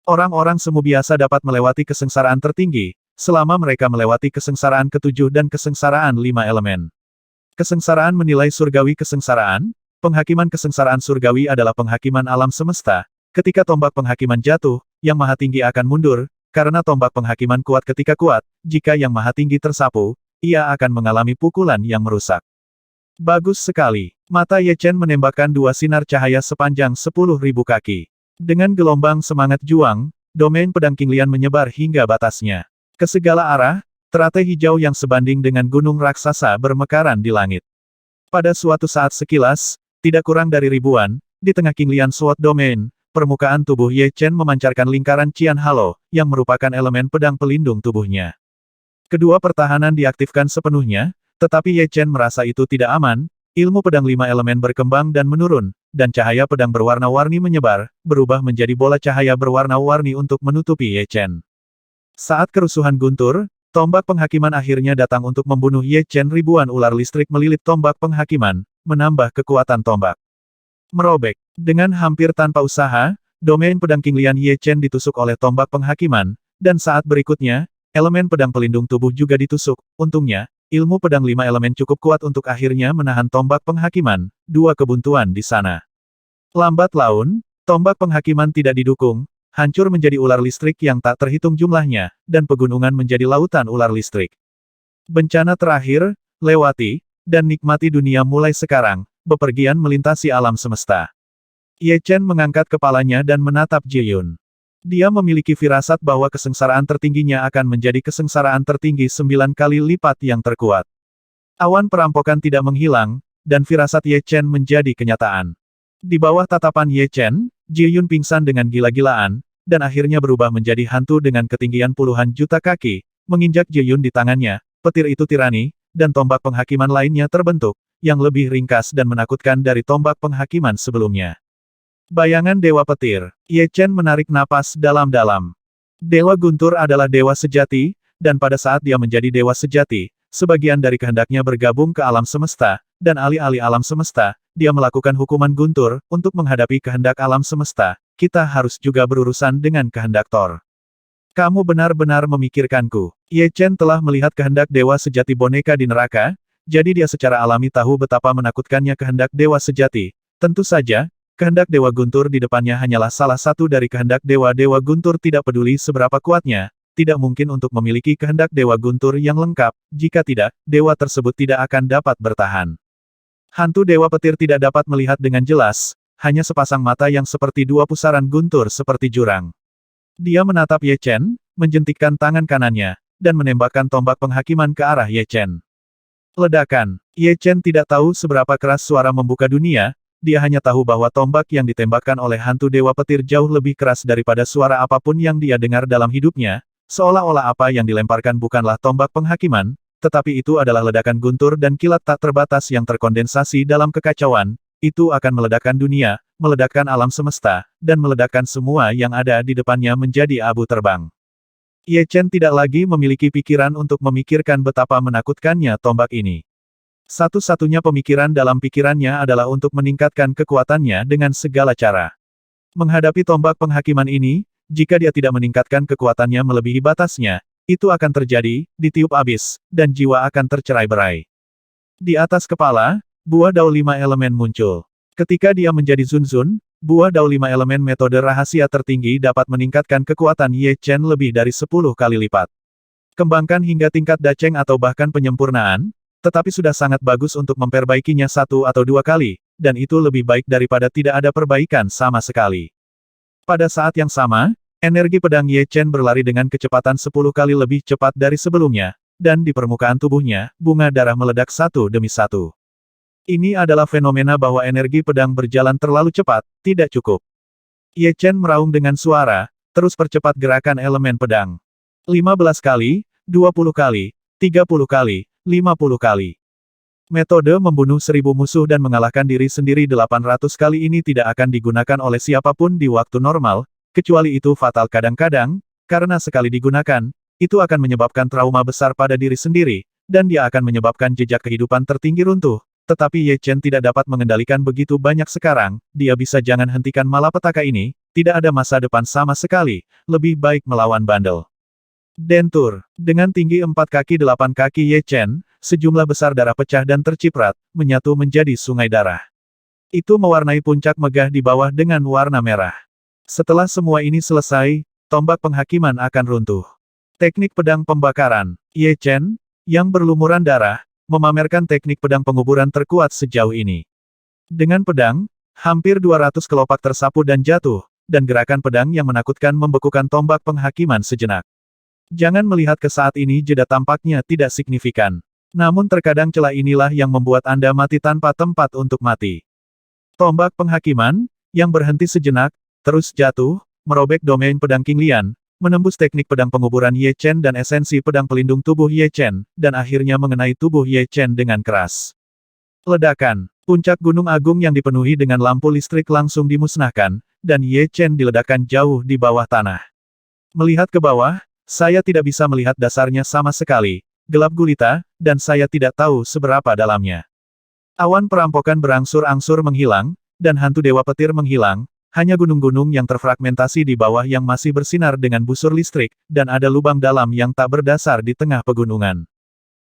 Orang-orang semu biasa dapat melewati kesengsaraan tertinggi, selama mereka melewati kesengsaraan ke-7 dan kesengsaraan 5 elemen. Kesengsaraan menilai surgawi kesengsaraan. Penghakiman kesengsaraan surgawi adalah penghakiman alam semesta. Ketika tombak penghakiman jatuh, yang maha tinggi akan mundur, karena tombak penghakiman kuat ketika kuat, jika yang maha tinggi tersapu, ia akan mengalami pukulan yang merusak. Bagus sekali. Mata Ye Chen menembakkan 2 sinar cahaya sepanjang 10.000 kaki. Dengan gelombang semangat juang, domain pedang Qinglian menyebar hingga batasnya. Ke segala arah, teratai hijau yang sebanding dengan gunung raksasa bermekaran di langit. Pada suatu saat sekilas, tidak kurang dari ribuan, di tengah Qinglian Sword Domain, permukaan tubuh Ye Chen memancarkan lingkaran Qian Halo, yang merupakan elemen pedang pelindung tubuhnya. Kedua pertahanan diaktifkan sepenuhnya, tetapi Ye Chen merasa itu tidak aman, ilmu pedang 5 elemen berkembang dan menurun, dan cahaya pedang berwarna-warni menyebar, berubah menjadi bola cahaya berwarna-warni untuk menutupi Ye Chen. Saat kerusuhan guntur, tombak penghakiman akhirnya datang untuk membunuh Ye Chen. Ribuan ular listrik melilit tombak penghakiman, menambah kekuatan tombak. Merobek. Dengan hampir tanpa usaha, domain pedang Qinglian Ye Chen ditusuk oleh tombak penghakiman, dan saat berikutnya, elemen pedang pelindung tubuh juga ditusuk. Untungnya, ilmu pedang 5 elemen cukup kuat untuk akhirnya menahan tombak penghakiman. 2 kebuntuan di sana. Lambat laun, tombak penghakiman tidak didukung, hancur menjadi ular listrik yang tak terhitung jumlahnya, dan pegunungan menjadi lautan ular listrik. Bencana terakhir, lewati, dan nikmati dunia mulai sekarang, bepergian melintasi alam semesta. Ye Chen mengangkat kepalanya dan menatap Ji Yun. Dia memiliki firasat bahwa kesengsaraan tertingginya akan menjadi kesengsaraan tertinggi 9 kali lipat yang terkuat. Awan perampokan tidak menghilang, dan firasat Ye Chen menjadi kenyataan. Di bawah tatapan Ye Chen, Ji Yun pingsan dengan gila-gilaan, dan akhirnya berubah menjadi hantu dengan ketinggian puluhan juta kaki, menginjak Ji Yun di tangannya, petir itu tirani, dan tombak penghakiman lainnya terbentuk, yang lebih ringkas dan menakutkan dari tombak penghakiman sebelumnya. Bayangan Dewa Petir. Ye Chen menarik napas dalam-dalam. Dewa Guntur adalah dewa sejati, dan pada saat dia menjadi dewa sejati, sebagian dari kehendaknya bergabung ke alam semesta, dan alih-alih alam semesta, dia melakukan hukuman Guntur, untuk menghadapi kehendak alam semesta, kita harus juga berurusan dengan kehendak Thor. Kamu benar-benar memikirkanku. Ye Chen telah melihat kehendak dewa sejati boneka di neraka, jadi dia secara alami tahu betapa menakutkannya kehendak dewa sejati. Tentu saja, kehendak Dewa Guntur di depannya hanyalah salah satu dari kehendak Dewa-Dewa Guntur tidak peduli seberapa kuatnya, tidak mungkin untuk memiliki kehendak Dewa Guntur yang lengkap, jika tidak, dewa tersebut tidak akan dapat bertahan. Hantu Dewa Petir tidak dapat melihat dengan jelas, hanya sepasang mata yang seperti dua pusaran guntur seperti jurang. Dia menatap Ye Chen, menjentikkan tangan kanannya, dan menembakkan tombak penghakiman ke arah Ye Chen. Ledakan. Ye Chen tidak tahu seberapa keras suara membuka dunia, dia hanya tahu bahwa tombak yang ditembakkan oleh hantu Dewa Petir jauh lebih keras daripada suara apapun yang dia dengar dalam hidupnya, seolah-olah apa yang dilemparkan bukanlah tombak penghakiman, tetapi itu adalah ledakan guntur dan kilat tak terbatas yang terkondensasi dalam kekacauan, itu akan meledakkan dunia, meledakkan alam semesta, dan meledakkan semua yang ada di depannya menjadi abu terbang. Ye Chen tidak lagi memiliki pikiran untuk memikirkan betapa menakutkannya tombak ini. Satu-satunya pemikiran dalam pikirannya adalah untuk meningkatkan kekuatannya dengan segala cara. Menghadapi tombak penghakiman ini, jika dia tidak meningkatkan kekuatannya melebihi batasnya, itu akan terjadi, ditiup abis, dan jiwa akan tercerai-berai. Di atas kepala, buah dao 5 elemen muncul. Ketika dia menjadi Zun Zun, buah dao 5 elemen metode rahasia tertinggi dapat meningkatkan kekuatan Ye Chen lebih dari 10 kali lipat. Kembangkan hingga tingkat daceng atau bahkan penyempurnaan, tetapi sudah sangat bagus untuk memperbaikinya 1 atau 2 kali, dan itu lebih baik daripada tidak ada perbaikan sama sekali. Pada saat yang sama, energi pedang Ye Chen berlari dengan kecepatan 10 kali lebih cepat dari sebelumnya, dan di permukaan tubuhnya, bunga darah meledak satu demi satu. Ini adalah fenomena bahwa energi pedang berjalan terlalu cepat, tidak cukup. Ye Chen meraung dengan suara, terus percepat gerakan elemen pedang. 15 kali, 20 kali, 30 kali, 50 kali. Metode membunuh 1000 musuh dan mengalahkan diri sendiri 800 kali ini tidak akan digunakan oleh siapapun di waktu normal, kecuali itu fatal kadang-kadang, karena sekali digunakan, itu akan menyebabkan trauma besar pada diri sendiri, dan dia akan menyebabkan jejak kehidupan tertinggi runtuh. Tetapi Ye Chen tidak dapat mengendalikan begitu banyak sekarang, dia bisa jangan hentikan malapetaka ini, tidak ada masa depan sama sekali, lebih baik melawan bandel. Dentur. Dengan tinggi 4 kaki 8 kaki Ye Chen, sejumlah besar darah pecah dan terciprat, menyatu menjadi sungai darah. Itu mewarnai puncak megah di bawah dengan warna merah. Setelah semua ini selesai, tombak penghakiman akan runtuh. Teknik pedang pembakaran. Ye Chen, yang berlumuran darah, memamerkan teknik pedang penguburan terkuat sejauh ini. Dengan pedang, hampir 200 kelopak tersapu dan jatuh, dan gerakan pedang yang menakutkan membekukan tombak penghakiman sejenak. Jangan melihat ke saat ini jeda tampaknya tidak signifikan. Namun terkadang celah inilah yang membuat Anda mati tanpa tempat untuk mati. Tombak penghakiman, yang berhenti sejenak, terus jatuh, merobek domain pedang King Lian, menembus teknik pedang penguburan Ye Chen dan esensi pedang pelindung tubuh Ye Chen, dan akhirnya mengenai tubuh Ye Chen dengan keras. Ledakan. Puncak Gunung Agung yang dipenuhi dengan lampu listrik langsung dimusnahkan, dan Ye Chen diledakkan jauh di bawah tanah. Melihat ke bawah, saya tidak bisa melihat dasarnya sama sekali, gelap gulita, dan saya tidak tahu seberapa dalamnya. Awan perampokan berangsur-angsur menghilang, dan hantu Dewa Petir menghilang, hanya gunung-gunung yang terfragmentasi di bawah yang masih bersinar dengan busur listrik, dan ada lubang dalam yang tak berdasar di tengah pegunungan.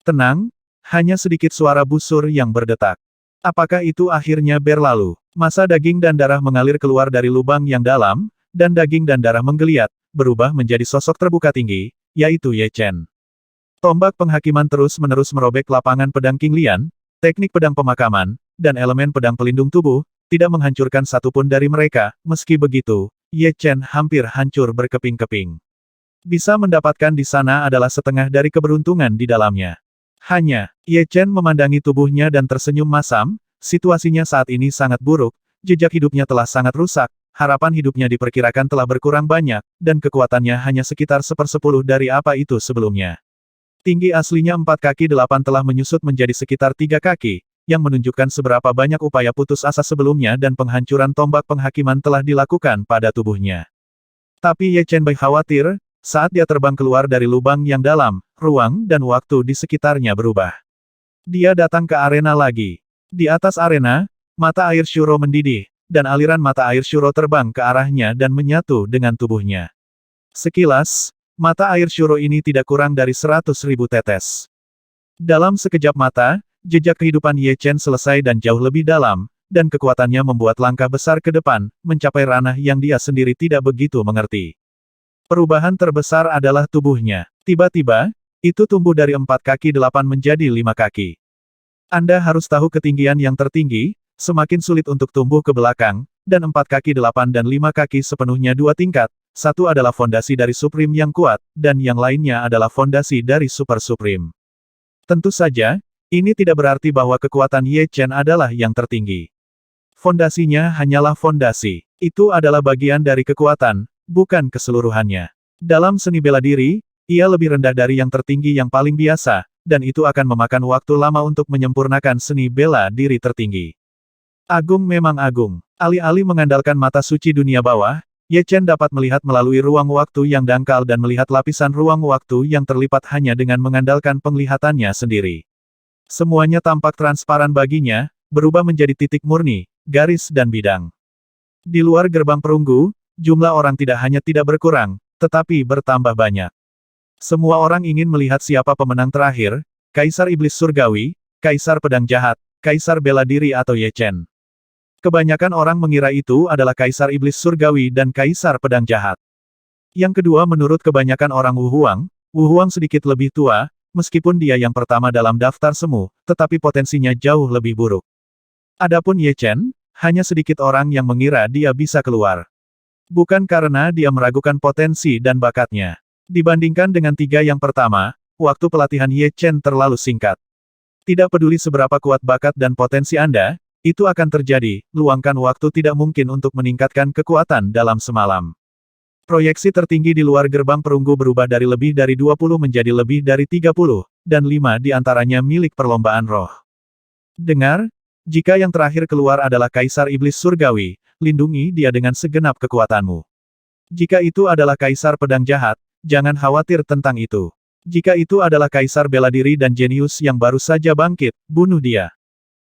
Tenang, hanya sedikit suara busur yang berdetak. Apakah itu akhirnya berlalu? Masa daging dan darah mengalir keluar dari lubang yang dalam, dan daging dan darah menggeliat, berubah menjadi sosok terbuka tinggi, yaitu Ye Chen. Tombak penghakiman terus-menerus merobek lapangan pedang King Lian, teknik pedang pemakaman, dan elemen pedang pelindung tubuh, tidak menghancurkan satupun dari mereka. Meski begitu, Ye Chen hampir hancur berkeping-keping. Bisa mendapatkan di sana adalah setengah dari keberuntungan di dalamnya. Hanya, Ye Chen memandangi tubuhnya dan tersenyum masam, situasinya saat ini sangat buruk, jejak hidupnya telah sangat rusak, harapan hidupnya diperkirakan telah berkurang banyak, dan kekuatannya hanya sekitar 1/10 dari apa itu sebelumnya. Tinggi aslinya 4 kaki 8 telah menyusut menjadi sekitar 3 kaki, yang menunjukkan seberapa banyak upaya putus asa sebelumnya dan penghancuran tombak penghakiman telah dilakukan pada tubuhnya. Tapi Ye Chen khawatir, saat dia terbang keluar dari lubang yang dalam, ruang dan waktu di sekitarnya berubah. Dia datang ke arena lagi. Di atas arena, mata air Shuro mendidih, dan aliran mata air Shuro terbang ke arahnya dan menyatu dengan tubuhnya. Sekilas, mata air Shuro ini tidak kurang dari 100.000 tetes. Dalam sekejap mata, jejak kehidupan Ye Chen selesai dan jauh lebih dalam, dan kekuatannya membuat langkah besar ke depan, mencapai ranah yang dia sendiri tidak begitu mengerti. Perubahan terbesar adalah tubuhnya. Tiba-tiba, itu tumbuh dari 4 kaki 8 menjadi 5 kaki. Anda harus tahu ketinggian yang tertinggi, semakin sulit untuk tumbuh ke belakang, dan 4 kaki 8 dan 5 kaki sepenuhnya 2 tingkat, satu adalah fondasi dari Supreme yang kuat, dan yang lainnya adalah fondasi dari Super Supreme. Tentu saja, ini tidak berarti bahwa kekuatan Ye Chen adalah yang tertinggi. Fondasinya hanyalah fondasi. Itu adalah bagian dari kekuatan, bukan keseluruhannya. Dalam seni bela diri, ia lebih rendah dari yang tertinggi yang paling biasa, dan itu akan memakan waktu lama untuk menyempurnakan seni bela diri tertinggi. Agung memang agung. Alih-alih mengandalkan mata suci dunia bawah, Ye Chen dapat melihat melalui ruang waktu yang dangkal dan melihat lapisan ruang waktu yang terlipat hanya dengan mengandalkan penglihatannya sendiri. Semuanya tampak transparan baginya, berubah menjadi titik murni, garis dan bidang. Di luar gerbang perunggu, jumlah orang tidak hanya tidak berkurang, tetapi bertambah banyak. Semua orang ingin melihat siapa pemenang terakhir, Kaisar Iblis Surgawi, Kaisar Pedang Jahat, Kaisar Bela Diri atau Ye Chen. Kebanyakan orang mengira itu adalah Kaisar Iblis Surgawi dan Kaisar Pedang Jahat. Yang kedua menurut kebanyakan orang Wu Huang sedikit lebih tua, meskipun dia yang pertama dalam daftar semu, tetapi potensinya jauh lebih buruk. Adapun Ye Chen, hanya sedikit orang yang mengira dia bisa keluar. Bukan karena dia meragukan potensi dan bakatnya. Dibandingkan dengan 3 yang pertama, waktu pelatihan Ye Chen terlalu singkat. Tidak peduli seberapa kuat bakat dan potensi Anda, itu akan terjadi, luangkan waktu tidak mungkin untuk meningkatkan kekuatan dalam semalam. Proyeksi tertinggi di luar gerbang perunggu berubah dari lebih dari 20 menjadi lebih dari 30, dan 5 di antaranya milik perlombaan roh. Dengar, jika yang terakhir keluar adalah Kaisar Iblis Surgawi, lindungi dia dengan segenap kekuatanmu. Jika itu adalah Kaisar Pedang Jahat, jangan khawatir tentang itu. Jika itu adalah Kaisar Bela Diri dan jenius yang baru saja bangkit, bunuh dia.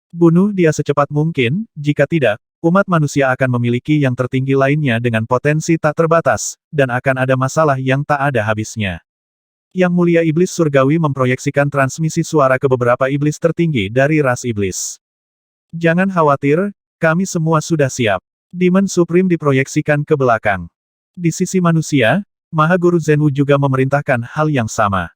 Bunuh dia secepat mungkin, jika tidak, umat manusia akan memiliki yang tertinggi lainnya dengan potensi tak terbatas, dan akan ada masalah yang tak ada habisnya. Yang Mulia Iblis Surgawi memproyeksikan transmisi suara ke beberapa iblis tertinggi dari ras iblis. Jangan khawatir, kami semua sudah siap. Demon Supreme diproyeksikan ke belakang. Di sisi manusia, Mahaguru Zenwu juga memerintahkan hal yang sama.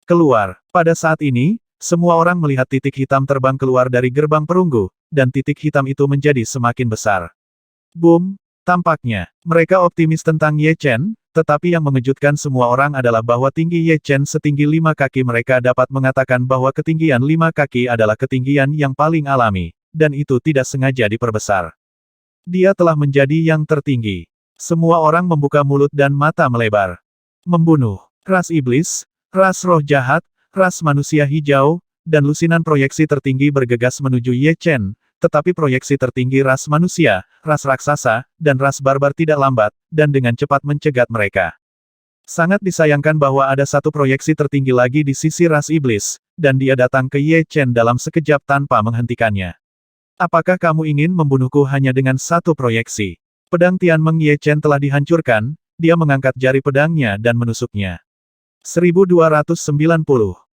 Keluar. Pada saat ini, semua orang melihat titik hitam terbang keluar dari gerbang perunggu, dan titik hitam itu menjadi semakin besar. Boom! Tampaknya, mereka optimis tentang Ye Chen, tetapi yang mengejutkan semua orang adalah bahwa tinggi Ye Chen setinggi 5 kaki mereka dapat mengatakan bahwa ketinggian 5 kaki adalah ketinggian yang paling alami, dan itu tidak sengaja diperbesar. Dia telah menjadi yang tertinggi. Semua orang membuka mulut dan mata melebar. Membunuh. Ras iblis, ras roh jahat, ras manusia hijau, dan lusinan proyeksi tertinggi bergegas menuju Ye Chen, tetapi proyeksi tertinggi ras manusia, ras raksasa, dan ras barbar tidak lambat, dan dengan cepat mencegat mereka. Sangat disayangkan bahwa ada satu proyeksi tertinggi lagi di sisi ras iblis, dan dia datang ke Ye Chen dalam sekejap tanpa menghentikannya. Apakah kamu ingin membunuhku hanya dengan satu proyeksi? Pedang Tianmeng Ye Chen telah dihancurkan, dia mengangkat jari pedangnya dan menusuknya. 1290.